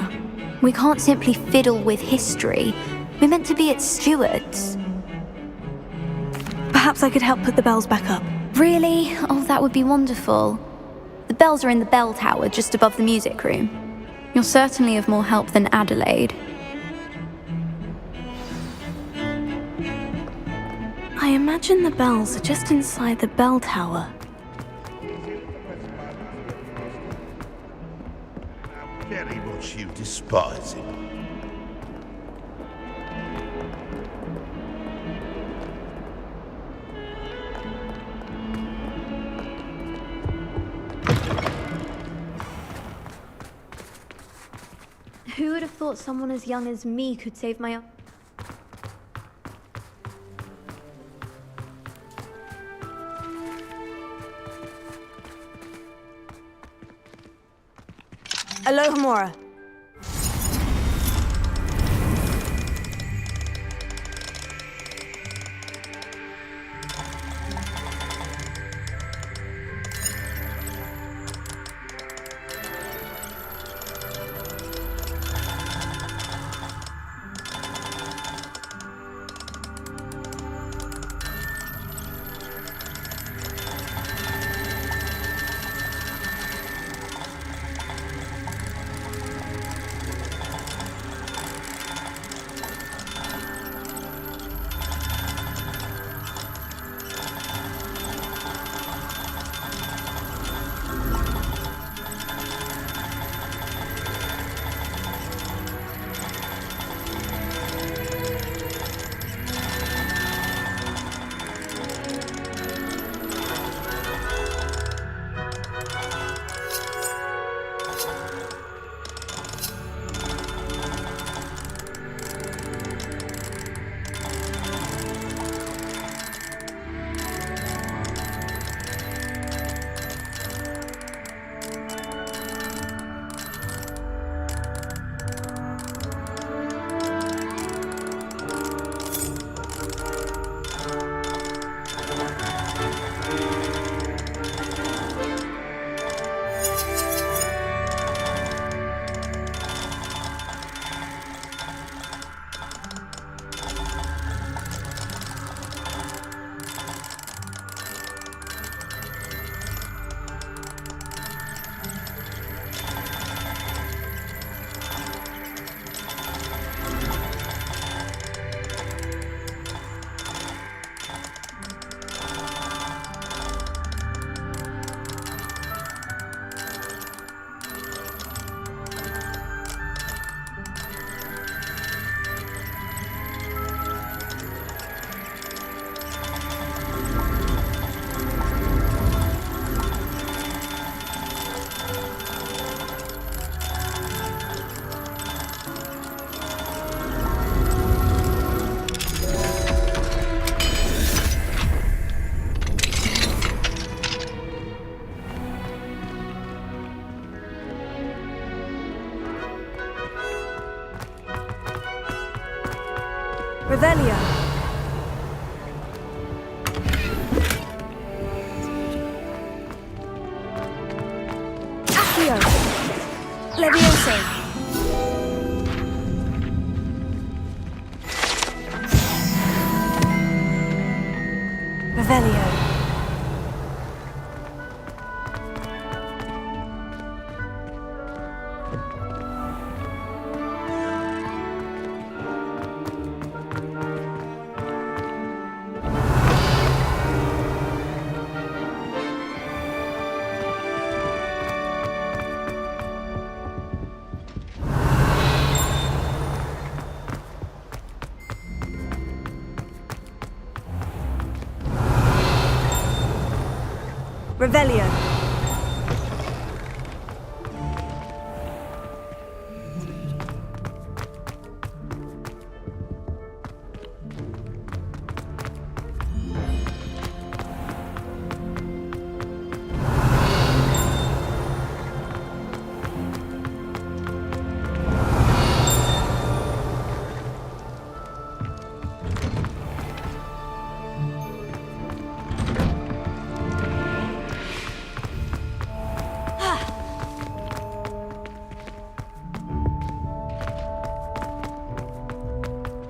We can't simply fiddle with history. We're meant to be its stewards. Perhaps I could help put the bells back up. Really? Oh, that would be wonderful. The bells are in the bell tower just above the music room. You're certainly of more help than Adelaide. I imagine the bells are just inside the bell tower. Very much you despise him. Who would have thought someone as young as me could save my... Aloha Mora. Revelio. Accio. Levioso. Revelio. Revelio.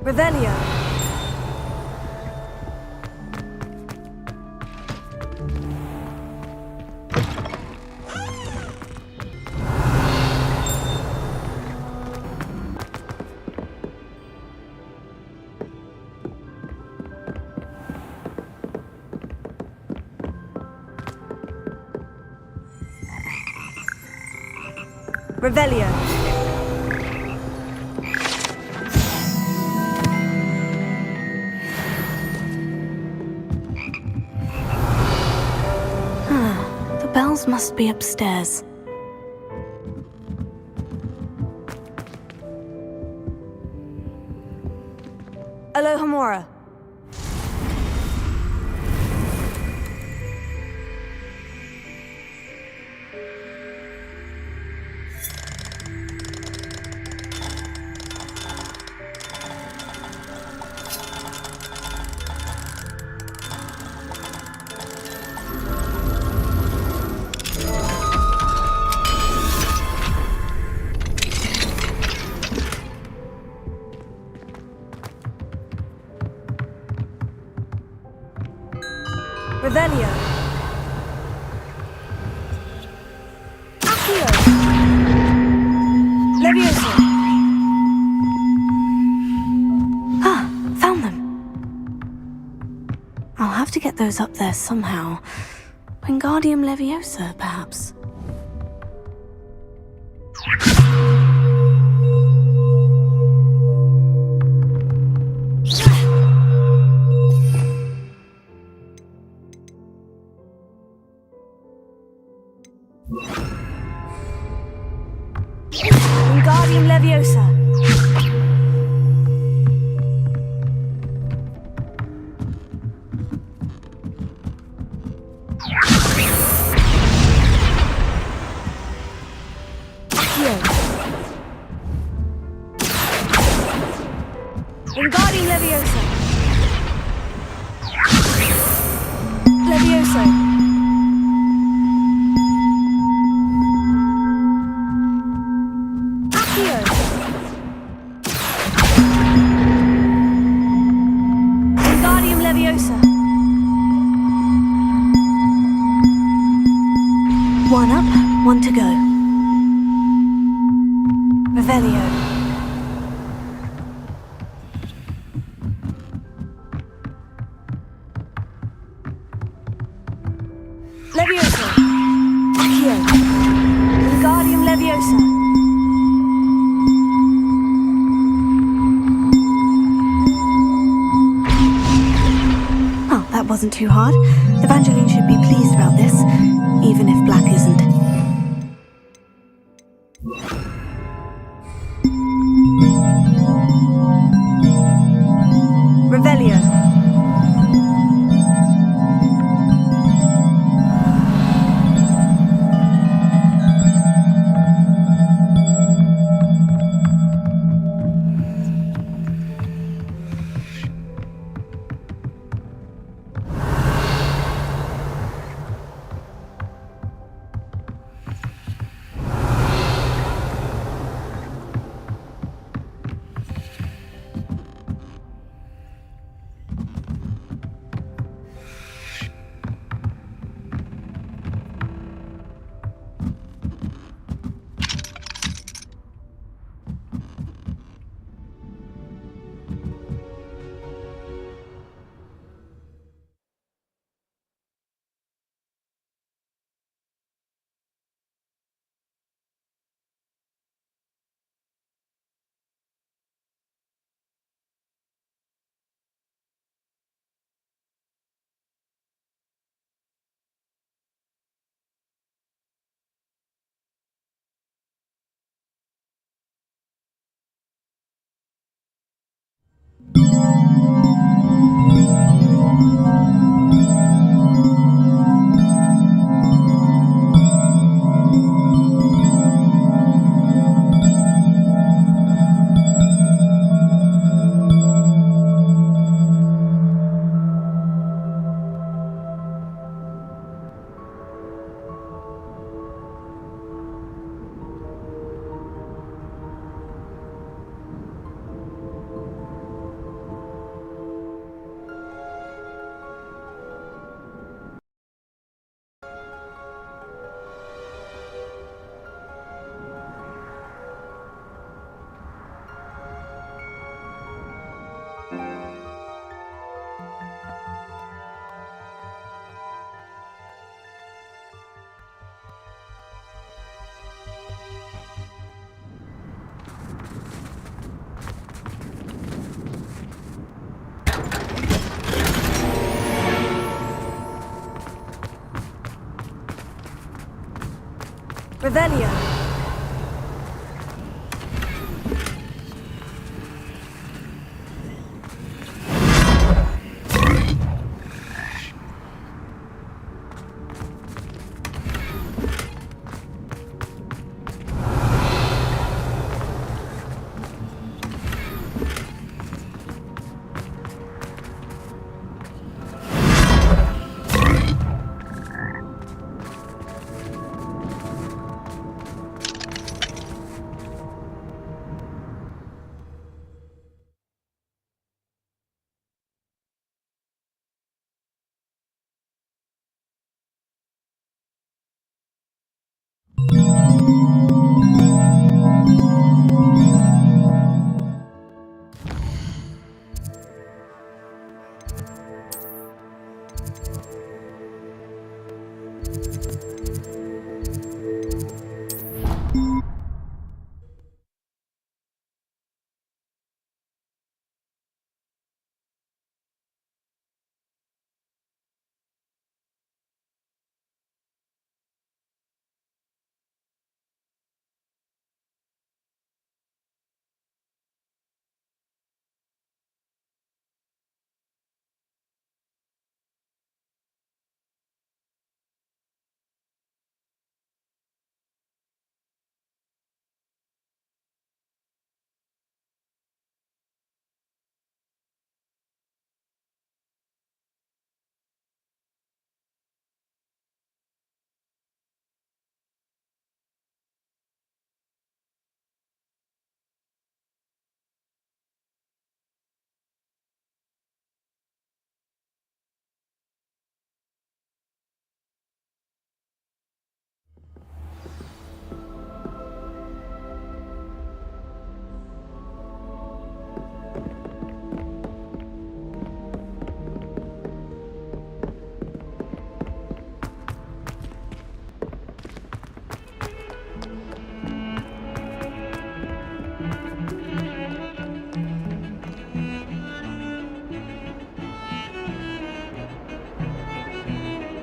Revelio. Revelio. The bells must be upstairs. Alohomora. Revelio. Accio. Levioso. Ah, found them. I'll have to get those up there somehow. Wingardium Leviosa, perhaps. Wingardium Leviosa. Accio. Wingardium Leviosa. Levioso. Wingardium Leviosa. One up, one to go. Revelio. Leviosa. Accio. Wingardium Leviosa. That wasn't too hard. Evangeline should be pleased about this, even if Black isn't. Revelio. Revelio.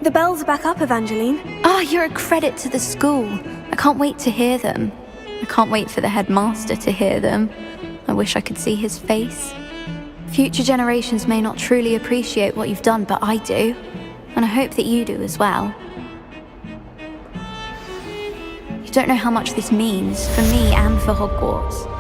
The bells are back up, Evangeline. Ah, you're a credit to the school. I can't wait to hear them. I can't wait for the headmaster to hear them. I wish I could see his face. Future generations may not truly appreciate what you've done, but I do. And I hope that you do as well. You don't know how much this means for me and for Hogwarts.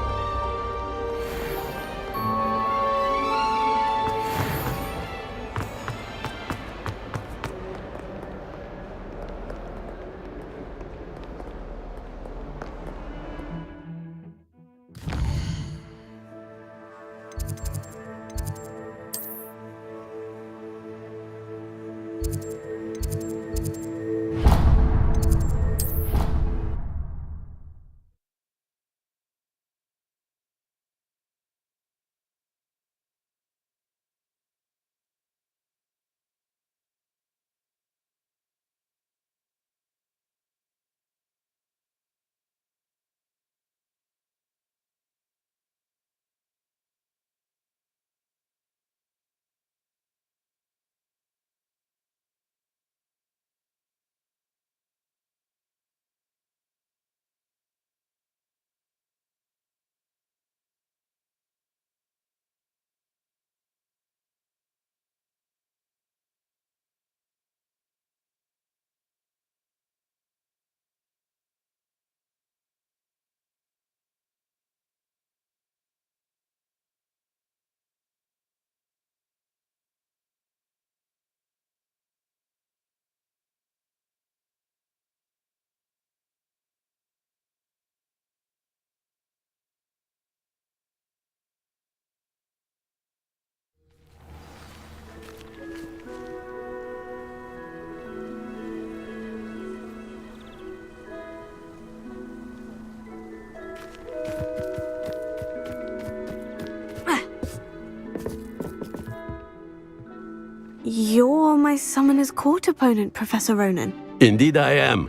You're my Summoner's Court opponent, Professor Ronan. Indeed I am.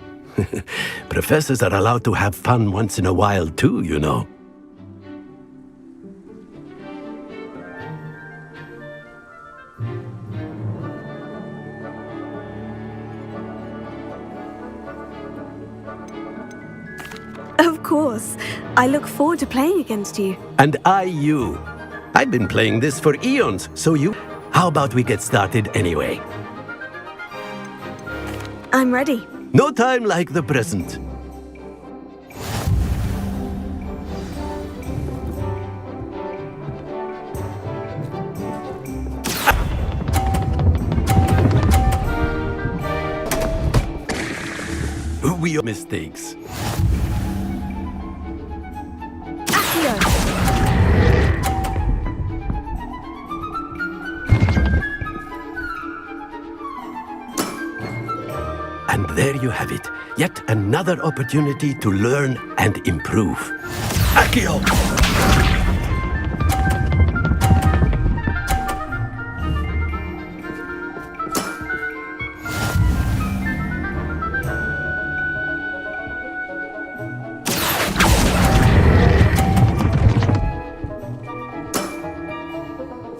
Professors are allowed to have fun once in a while too, you know. course. I look forward to playing against you. And I you. I've been playing this for eons, so you... How about we get started anyway? I'm ready. No time like the present. We mistakes. And there you have it. Yet another opportunity to learn and improve. Accio!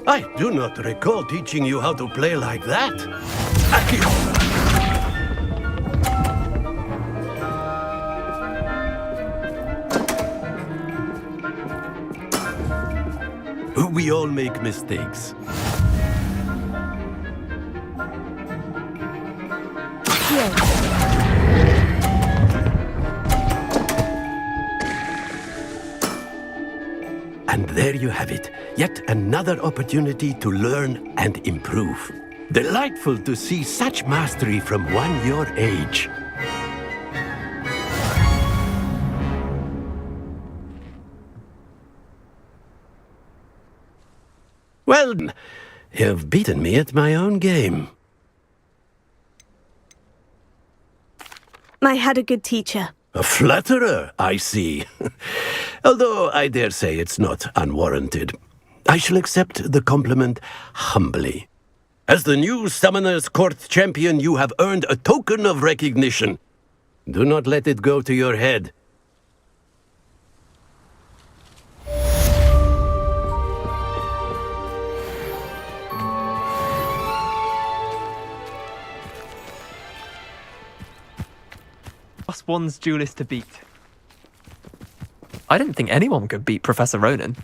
I do not recall teaching you how to play like that. Accio! We all make mistakes. And there you have it. Yet another opportunity to learn and improve. Delightful to see such mastery from one your age. Well, you've beaten me at my own game. I had a good teacher. A flatterer, I see. Although I dare say it's not unwarranted. I shall accept the compliment humbly. As the new Summoner's Court champion, you have earned a token of recognition. Do not let it go to your head. +1's duelist to beat. I didn't think anyone could beat Professor Ronan.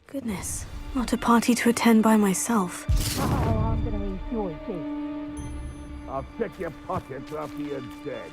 Goodness, not a party to attend by myself. I'm gonna enjoy this. I'll check your pockets after you're dead.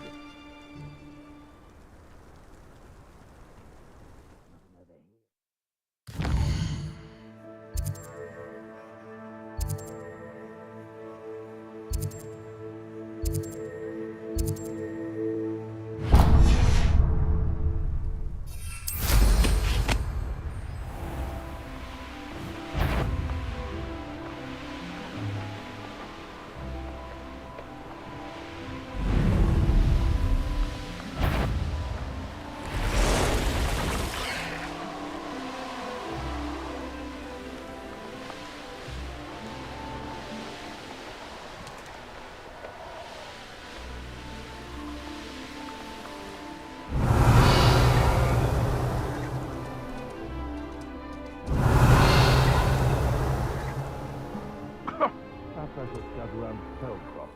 Perhaps I shall scout around Feldcroft.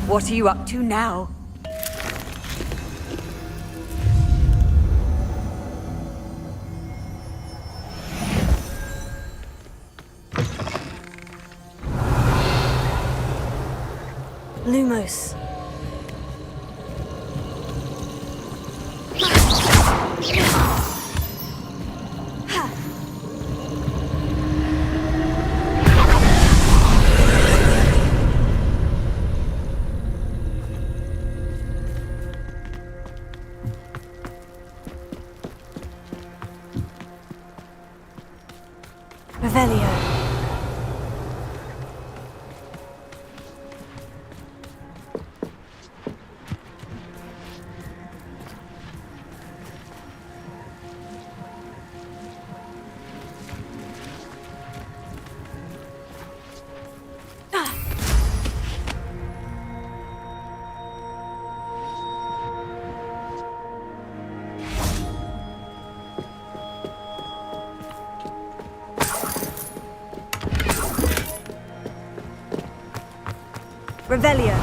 What are you up to now? Lumos. Revelio. Revelio.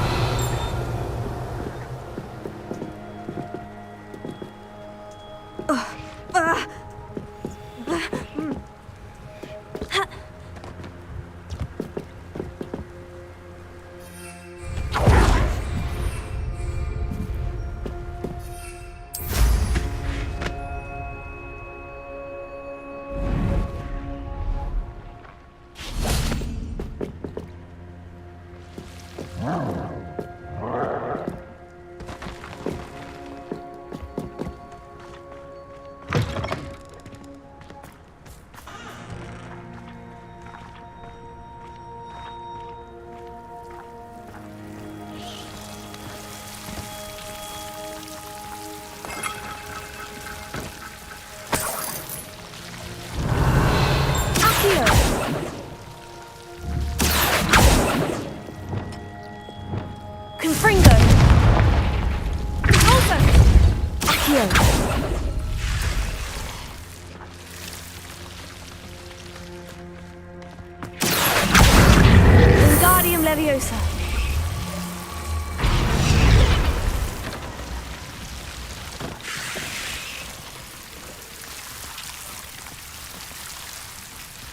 Confringo. Alpha. Accio. Wingardium Leviosa.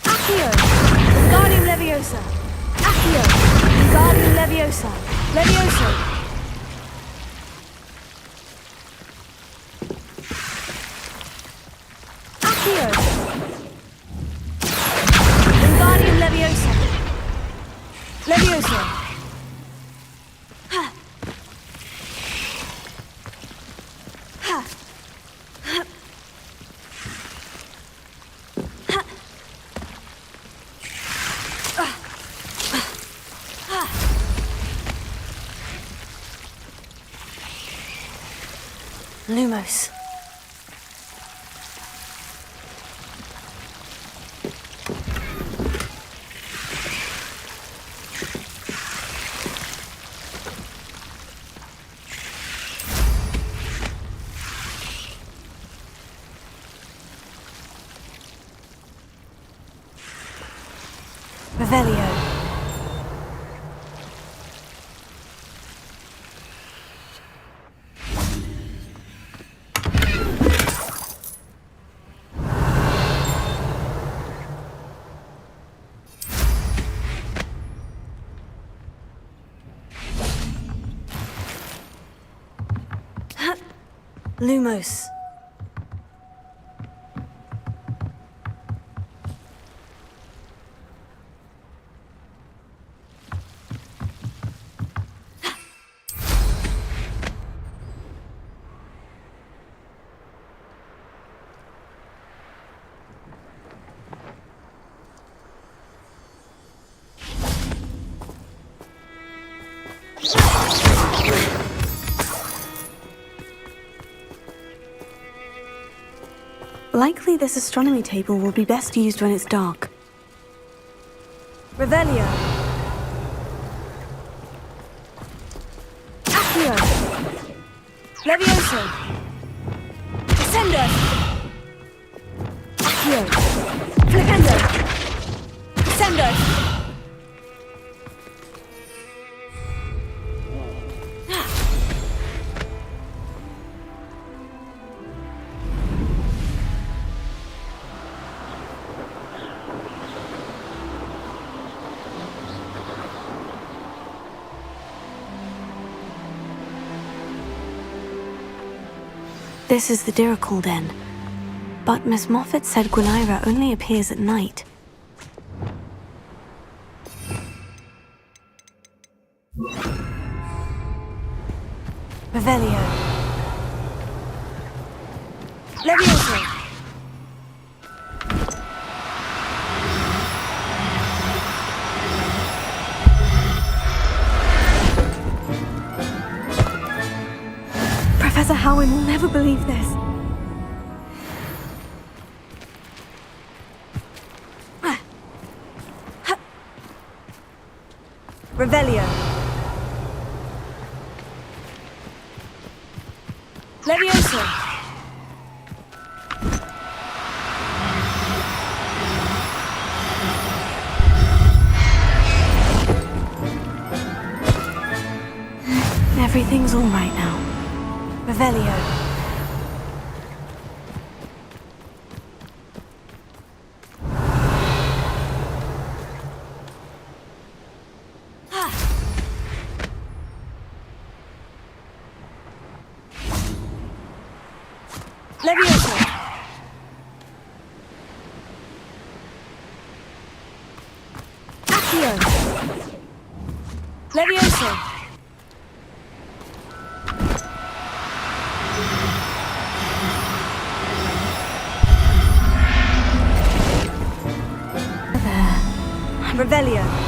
Accio. Wingardium Leviosa. Accio. Wingardium Leviosa. Levioso. Accio. Wingardium Leviosa. Levioso. Ha. Ha. Ha. Ha. Lumos. Revelio. Lumos. likely this astronomy table will be best used when it's dark. Revelio. Accio. Levioso. Ascendo. Accio. Flicendo. Ascendo. This is the Dirical Den. But Miss Moffat said Gwynaira only appears at night. Revelio. Levioso. Professor Howin will never believe this. Revelio. Levioso. Everything's all right now. Revelio. Levioso. Accio. Levioso. Revelio.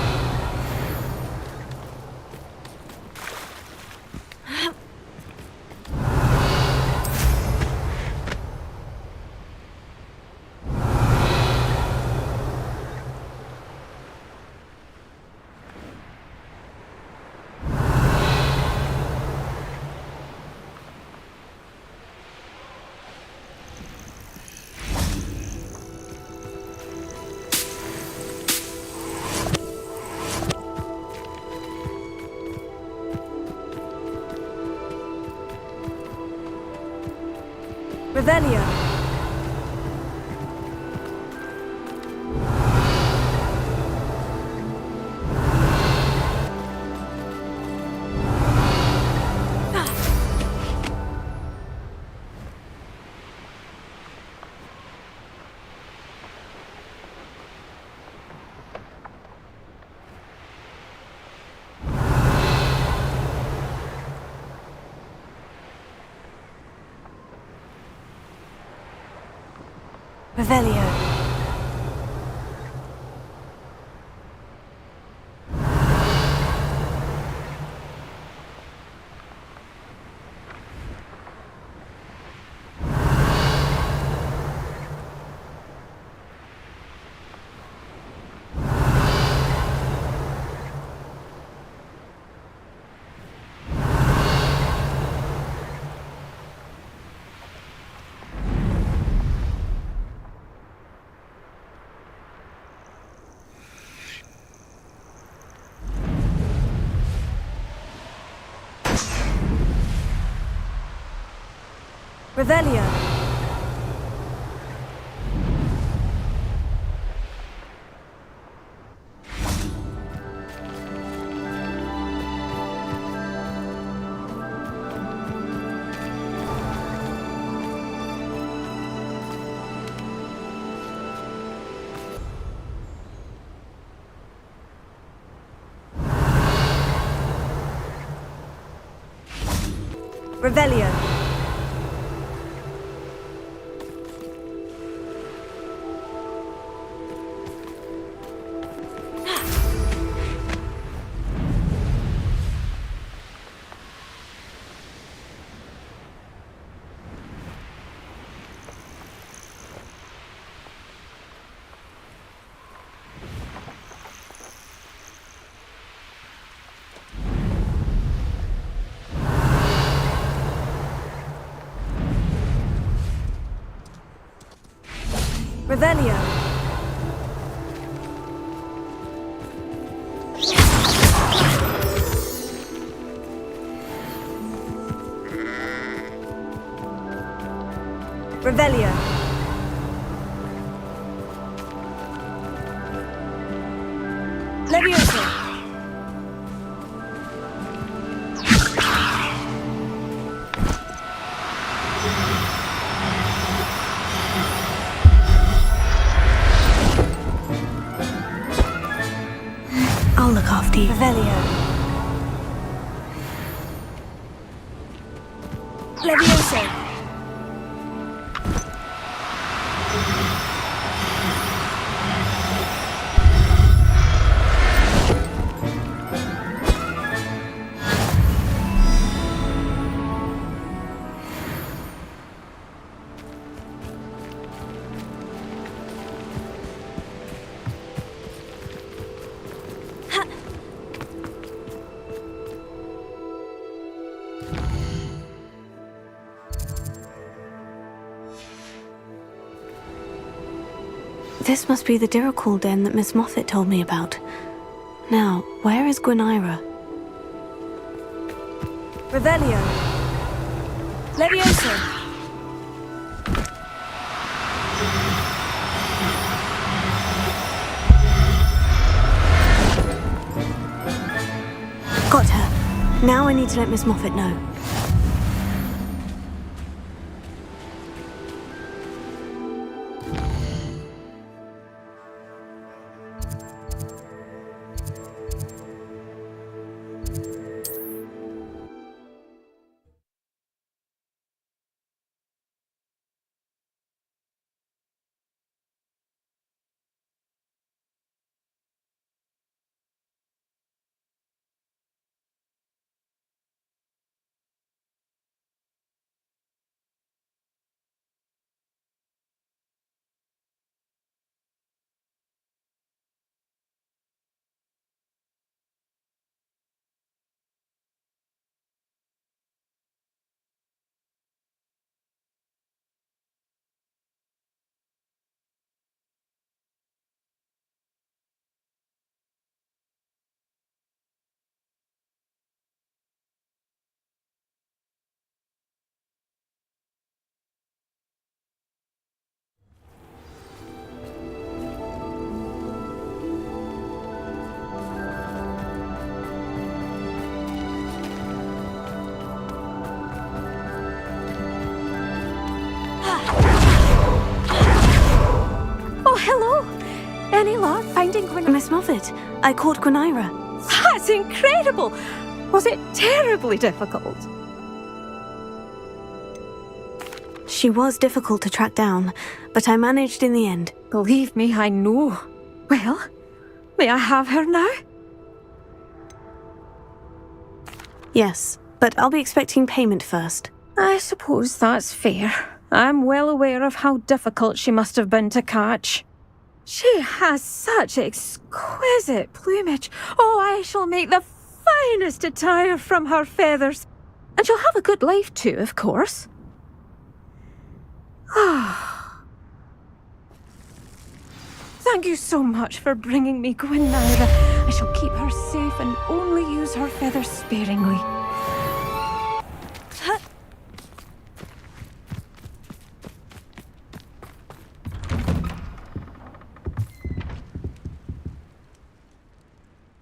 Revelio. Revelio. Revelio. Revelio. Revelio. Revelio. Levioso. I'll look after you. Revelio. Levioso. This must be the Diracall den that Miss Moffat told me about. Now, where is Gwenira? Revelio. Levioso. Got her. Now I need to let Miss Moffat know. Any luck finding Gwenira? Miss Moffat, I caught Gwenira. That's incredible! Was it terribly difficult? She was difficult to track down, but I managed in the end. Believe me, I know. Well, may I have her now? Yes, but I'll be expecting payment first. I suppose that's fair. I'm well aware of how difficult she must have been to catch. She has such exquisite plumage. Oh, I shall make the finest attire from her feathers. And she'll have a good life too, of course. Ah. Thank you so much for bringing me Gwenira. I shall keep her safe and only use her feathers sparingly.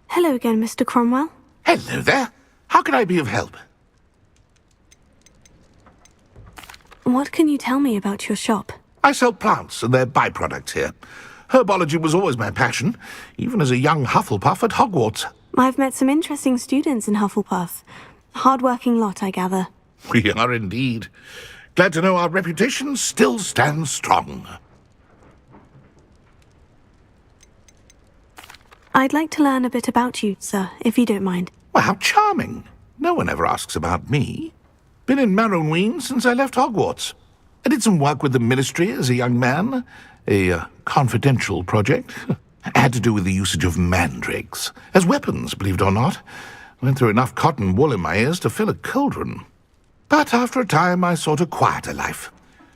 Hello again, Mr. Cromwell. Hello there. How can I be of help? What can you tell me about your shop? I sell plants and their byproducts here. Herbology was always my passion, even as a young Hufflepuff at Hogwarts. I've met some interesting students in Hufflepuff. Hard-working lot, I gather. We are indeed. Glad to know our reputation still stands strong. I'd like to learn a bit about you, sir, if you don't mind. Well, how charming. No one ever asks about me. Been in Marrowween since I left Hogwarts. I did some work with the Ministry as a young man. A confidential project. Had to do with the usage of mandrakes. As weapons, believe it or not. Went through enough cotton wool in my ears to fill a cauldron. But after a time, I sought a quieter life.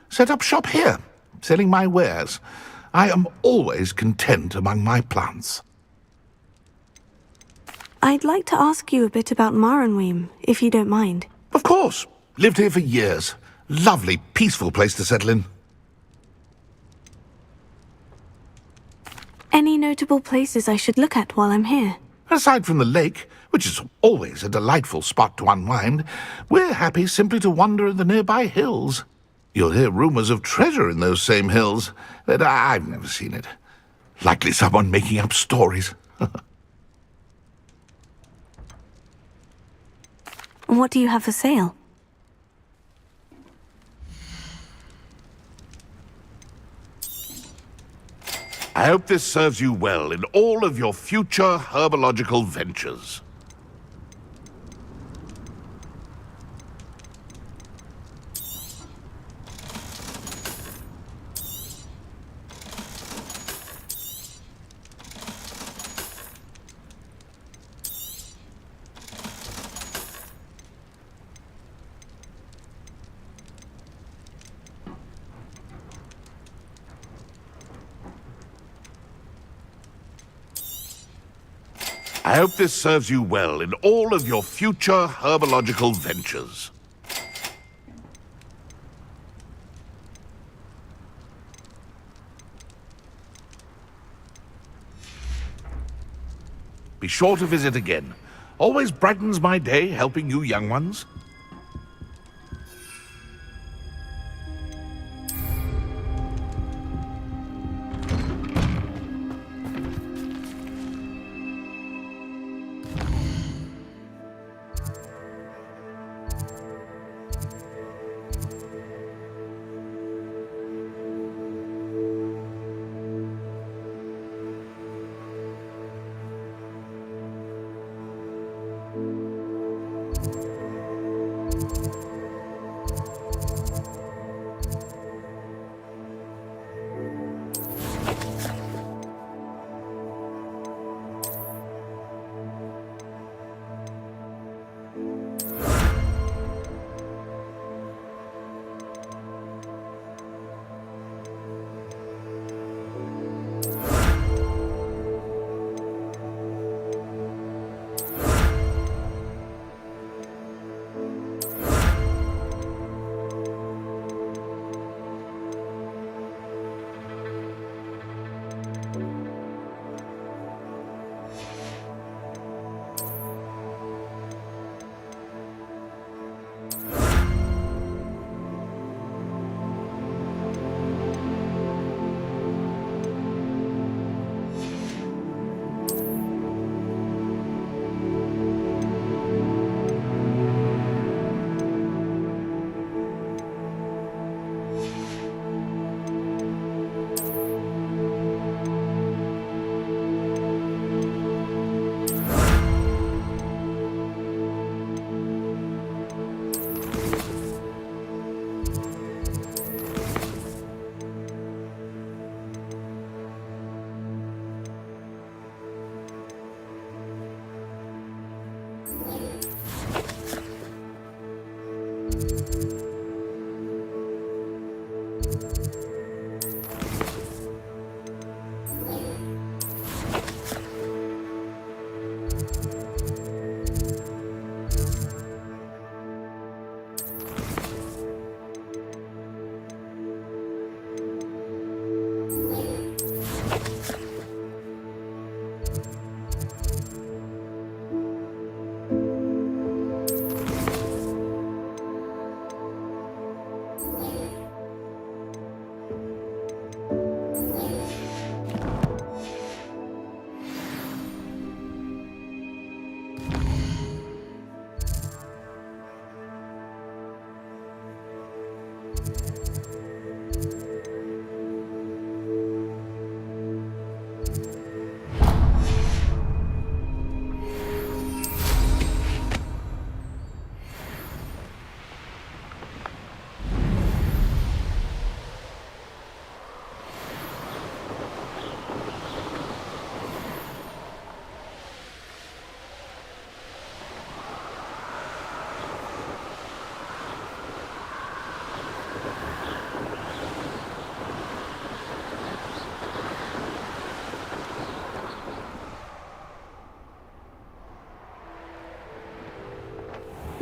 Set up shop here, selling my wares. I am always content among my plants. I'd like to ask you a bit about Marunweem, if you don't mind. Of course. Lived here for years. Lovely, peaceful place to settle in. Any notable places I should look at while I'm here? Aside from the lake, which is always a delightful spot to unwind, we're happy simply to wander in the nearby hills. You'll hear rumors of treasure in those same hills, but I've never seen it. Likely someone making up stories. What do you have for sale? I hope this serves you well in all of your future herbological ventures. I hope this serves you well in all of your future herbological ventures. Be sure to visit again. Always brightens my day helping you young ones.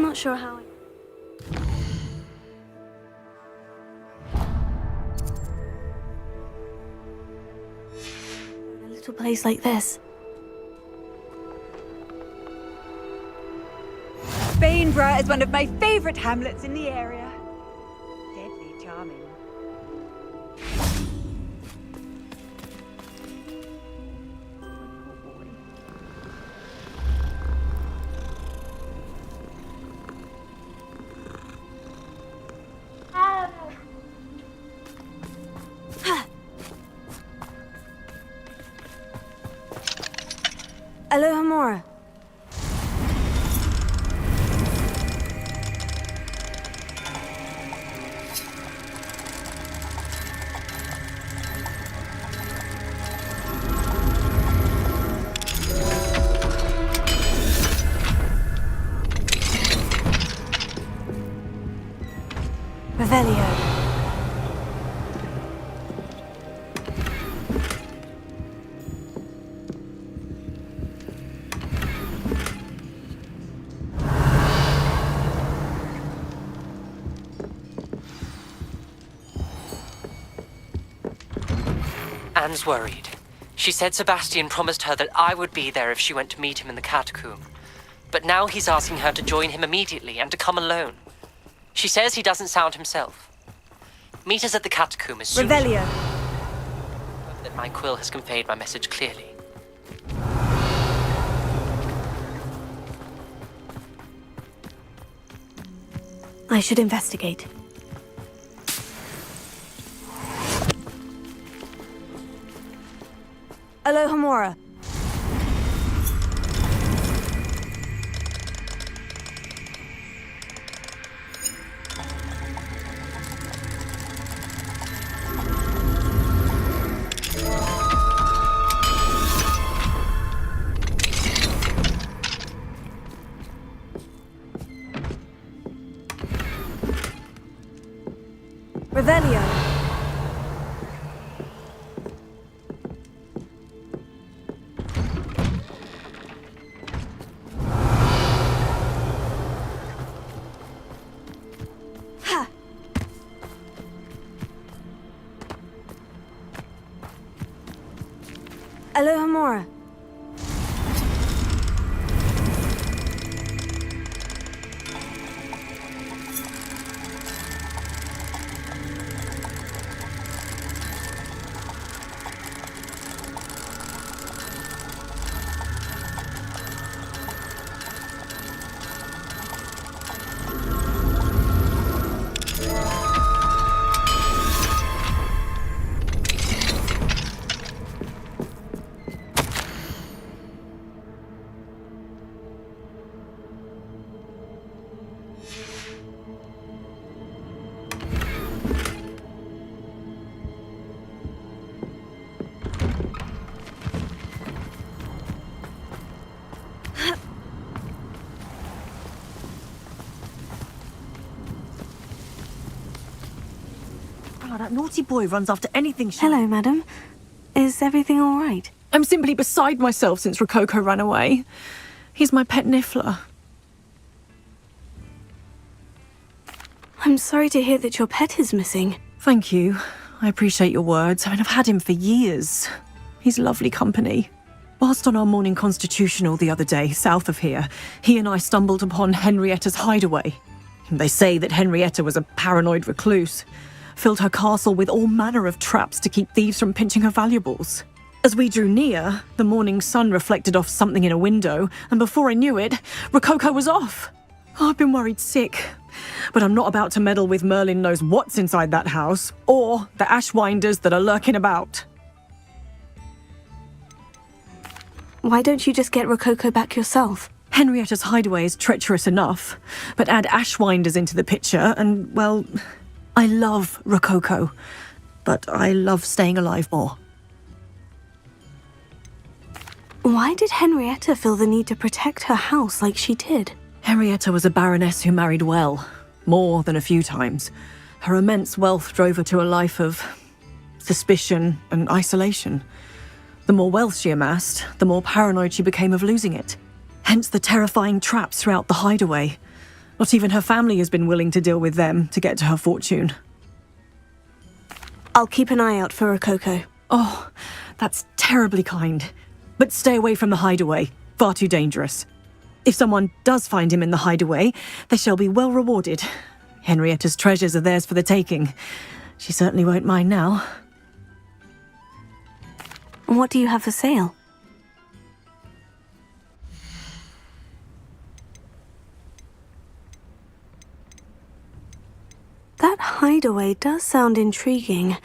not sure how. In a little place like this. Bainborough is one of my favourite hamlets in the area. Deadly charming. Aloha Mora. Revelio. Anne's worried. She said Sebastian promised her that I would be there if she went to meet him in the catacomb. But now he's asking her to join him immediately and to come alone. She says he doesn't sound himself. Meet us at the catacomb as soon Revelio. as... I hope that my quill has conveyed my message clearly. I should investigate. Aloha Mora. Revelio. Ha. Aloha Mora. Oh, that naughty boy runs after anything she... Hello, madam. Is everything all right? I'm simply beside myself since Rococo ran away. He's my pet Niffler. I'm sorry to hear that your pet is missing. Thank you. I appreciate your words. I mean, I've had him for years. He's lovely company. Whilst on our morning constitutional the other day, south of here, he and I stumbled upon Henrietta's hideaway. They say that Henrietta was a paranoid recluse, filled her castle with all manner of traps to keep thieves from pinching her valuables. As we drew near, the morning sun reflected off something in a window, and before I knew it, Rococo was off. Oh, I've been worried sick. But I'm not about to meddle with Merlin knows what's inside that house, or the ashwinders that are lurking about. Why don't you just get Rococo back yourself? Henrietta's hideaway is treacherous enough, but add ashwinders into the picture and, well, I love Rococo, but I love staying alive more. Why did Henrietta feel the need to protect her house like she did? Henrietta was a baroness who married well, more than a few times. Her immense wealth drove her to a life of suspicion and isolation. The more wealth she amassed, the more paranoid she became of losing it. Hence the terrifying traps throughout the hideaway. Not even her family has been willing to deal with them to get to her fortune. I'll keep an eye out for Rococo. Oh, that's terribly kind. But stay away from the hideaway. Far too dangerous. If someone does find him in the hideaway, they shall be well rewarded. Henrietta's treasures are theirs for the taking. She certainly won't mind now. What do you have for sale? That hideaway does sound intriguing.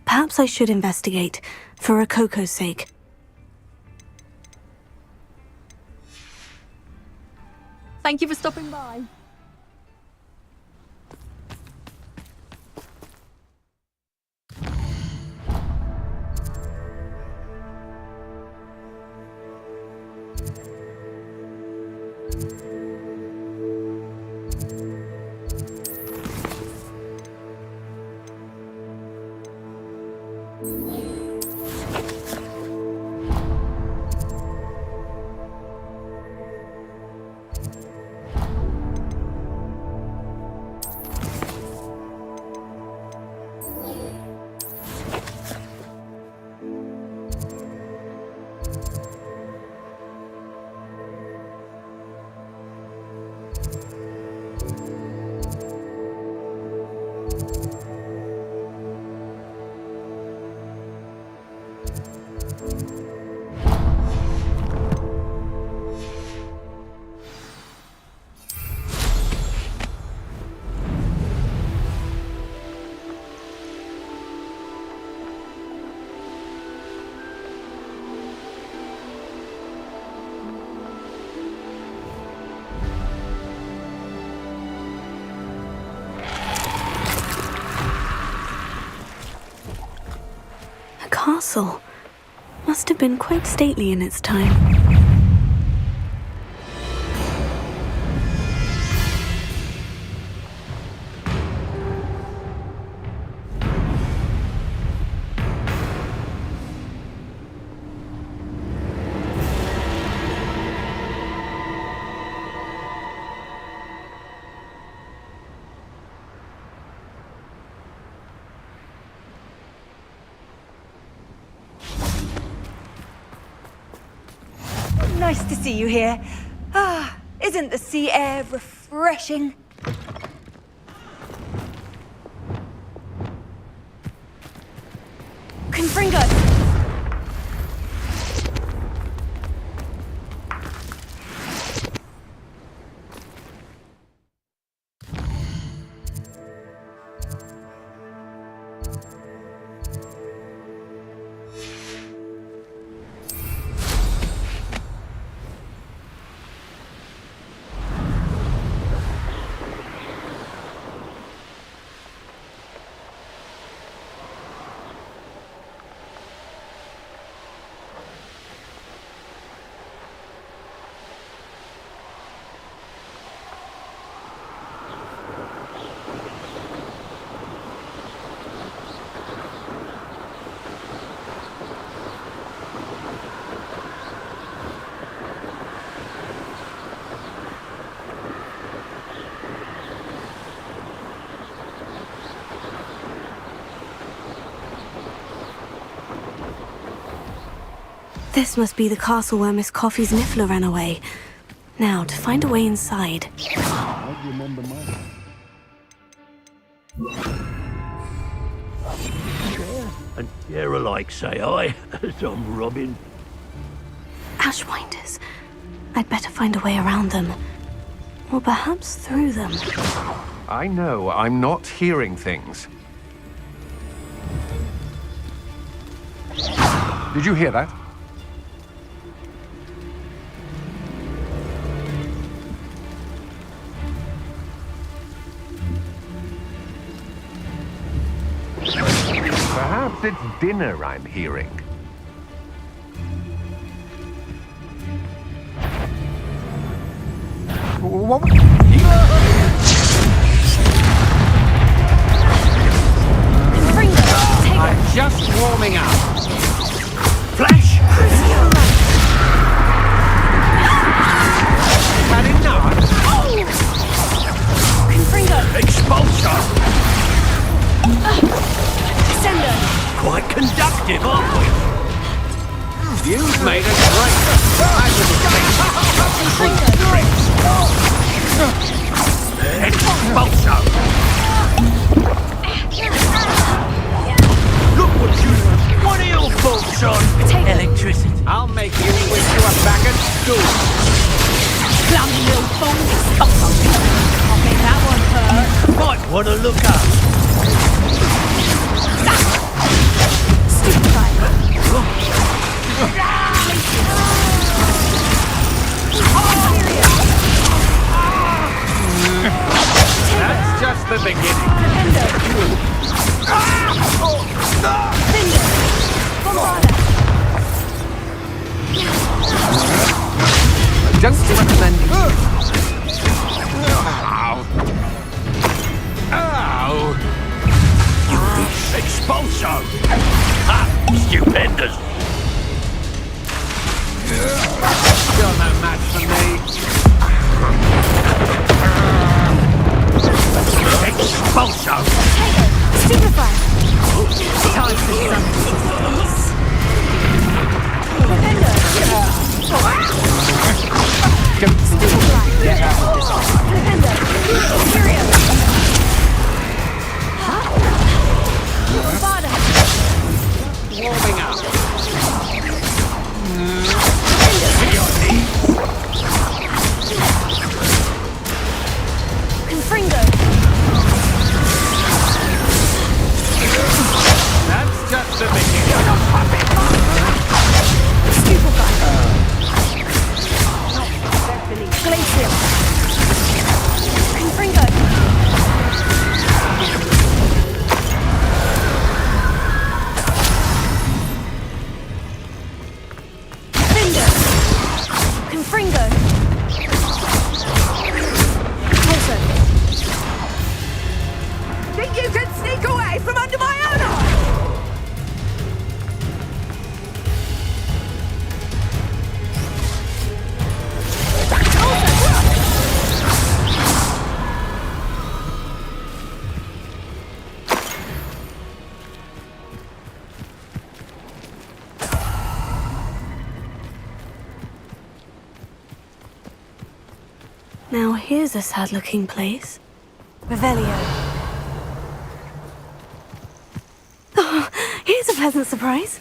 Perhaps I should investigate, for Rococo's sake. Thank you for stopping by. Castle. Must have been quite stately in its time. Nice to see you here. Ah, isn't the sea air refreshing? Confringo! This must be the castle where Miss Coffee's Niffler ran away. Now, to find a way inside. I remember mine. And share alike, say I, as I'm robbing. Ashwinders. I'd better find a way around them. Or perhaps through them. I know, I'm not hearing things. Did you hear that? Perhaps it's dinner I'm hearing. What? I'm just warming up. Flash! Had enough? I'll make that one hurt. Might want to look up. That's just the beginning. Don't recommend it. Ow! Ow! Expulso! Ha! Stupendous! You're no match for me. Expulso! Stupefy. Time for some. Don't steal. Get out of this. Warming up. Confringo. That's just the beginning. Glacial. Confringo. Finger. Confringo. Pulso. Think you can sneak away from under my own eye? Now here's a sad-looking place. Revelio. Oh, here's a pleasant surprise.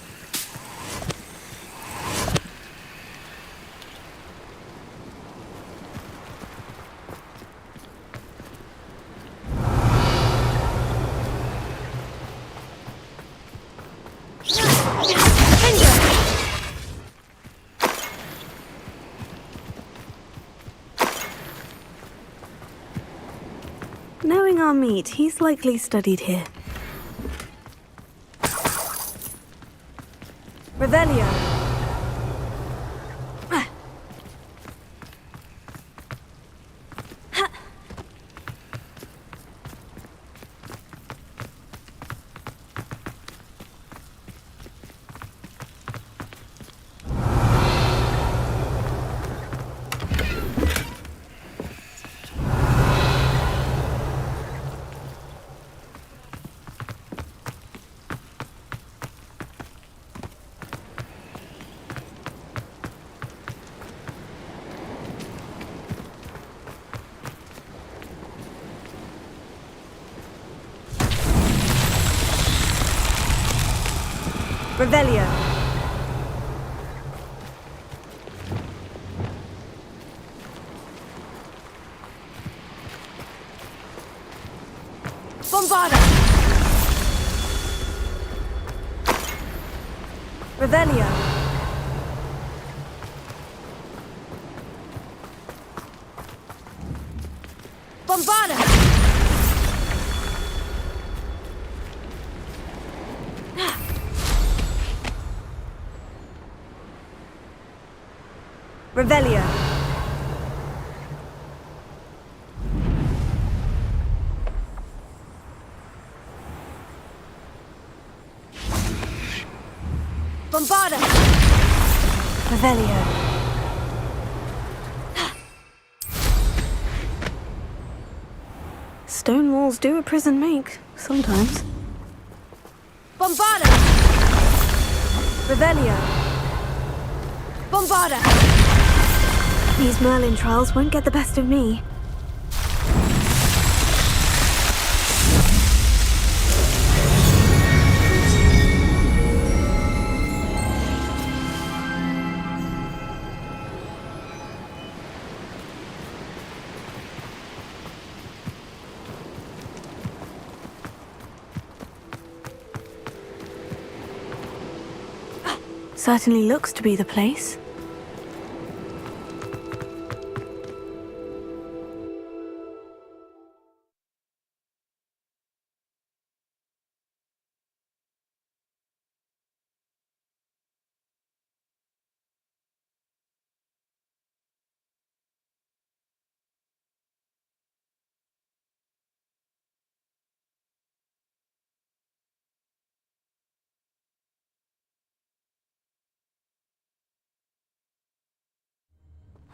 Knowing our meat, he's likely studied here. Revelio. Revelio. Bombarda. Revelio. Bombarda. Revelio. Bombarda. Revelio. Stone walls do a prison make, sometimes. Bombarda. Revelio. Bombarda. These Merlin trials won't get the best of me. Certainly looks to be the place.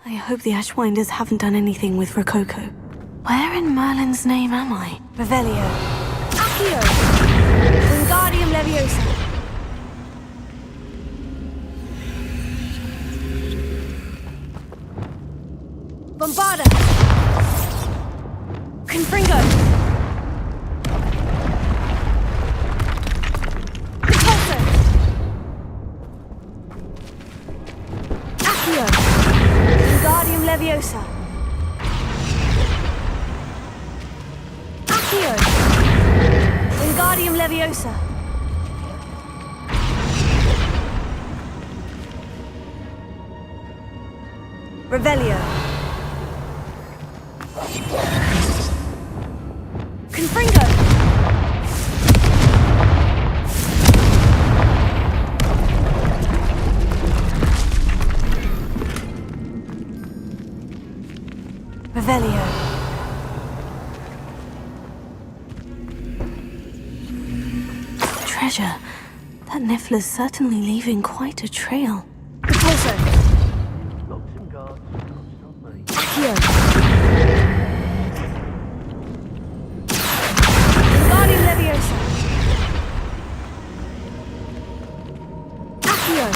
I hope the Ashwinders haven't done anything with Rococo. Where in Merlin's name am I? Revelio. Accio. Wingardium Leviosa. Bombarda. Confringo. Repulsor. Accio. Wingardium Leviosa. Accio. Wingardium Leviosa. Revelio. Confringo. Revelio. Treasure. That Niffler's certainly leaving quite a trail. Repulsor. Accio. Wingardium Leviosa. Accio.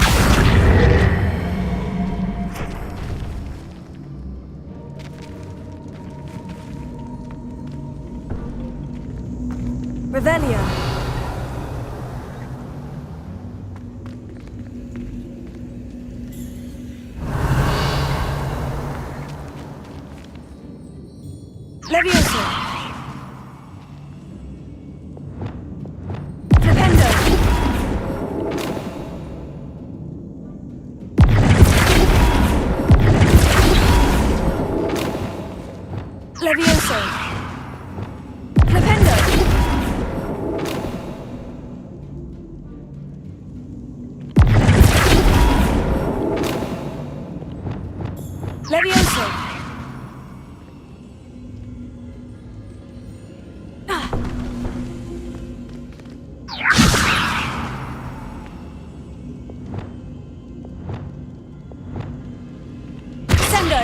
Revelio. Leviosa. Flipendo. Leviosa. Flipendo. Leviosa. Sendo.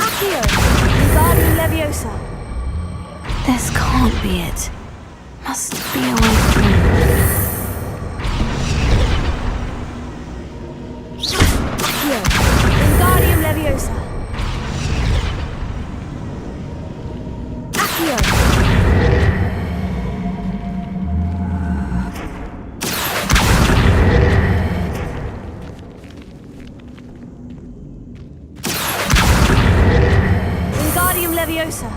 Accio. Wingardium Leviosa. This can't be it. Must be a way through. Accio. Wingardium Leviosa. Accio. Wingardium Leviosa.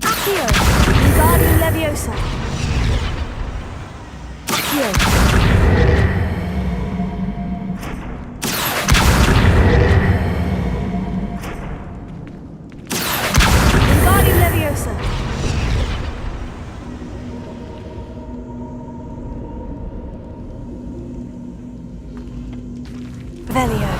Accio. Wingardium Leviosa. Accio. Wingardium Leviosa. Revelio.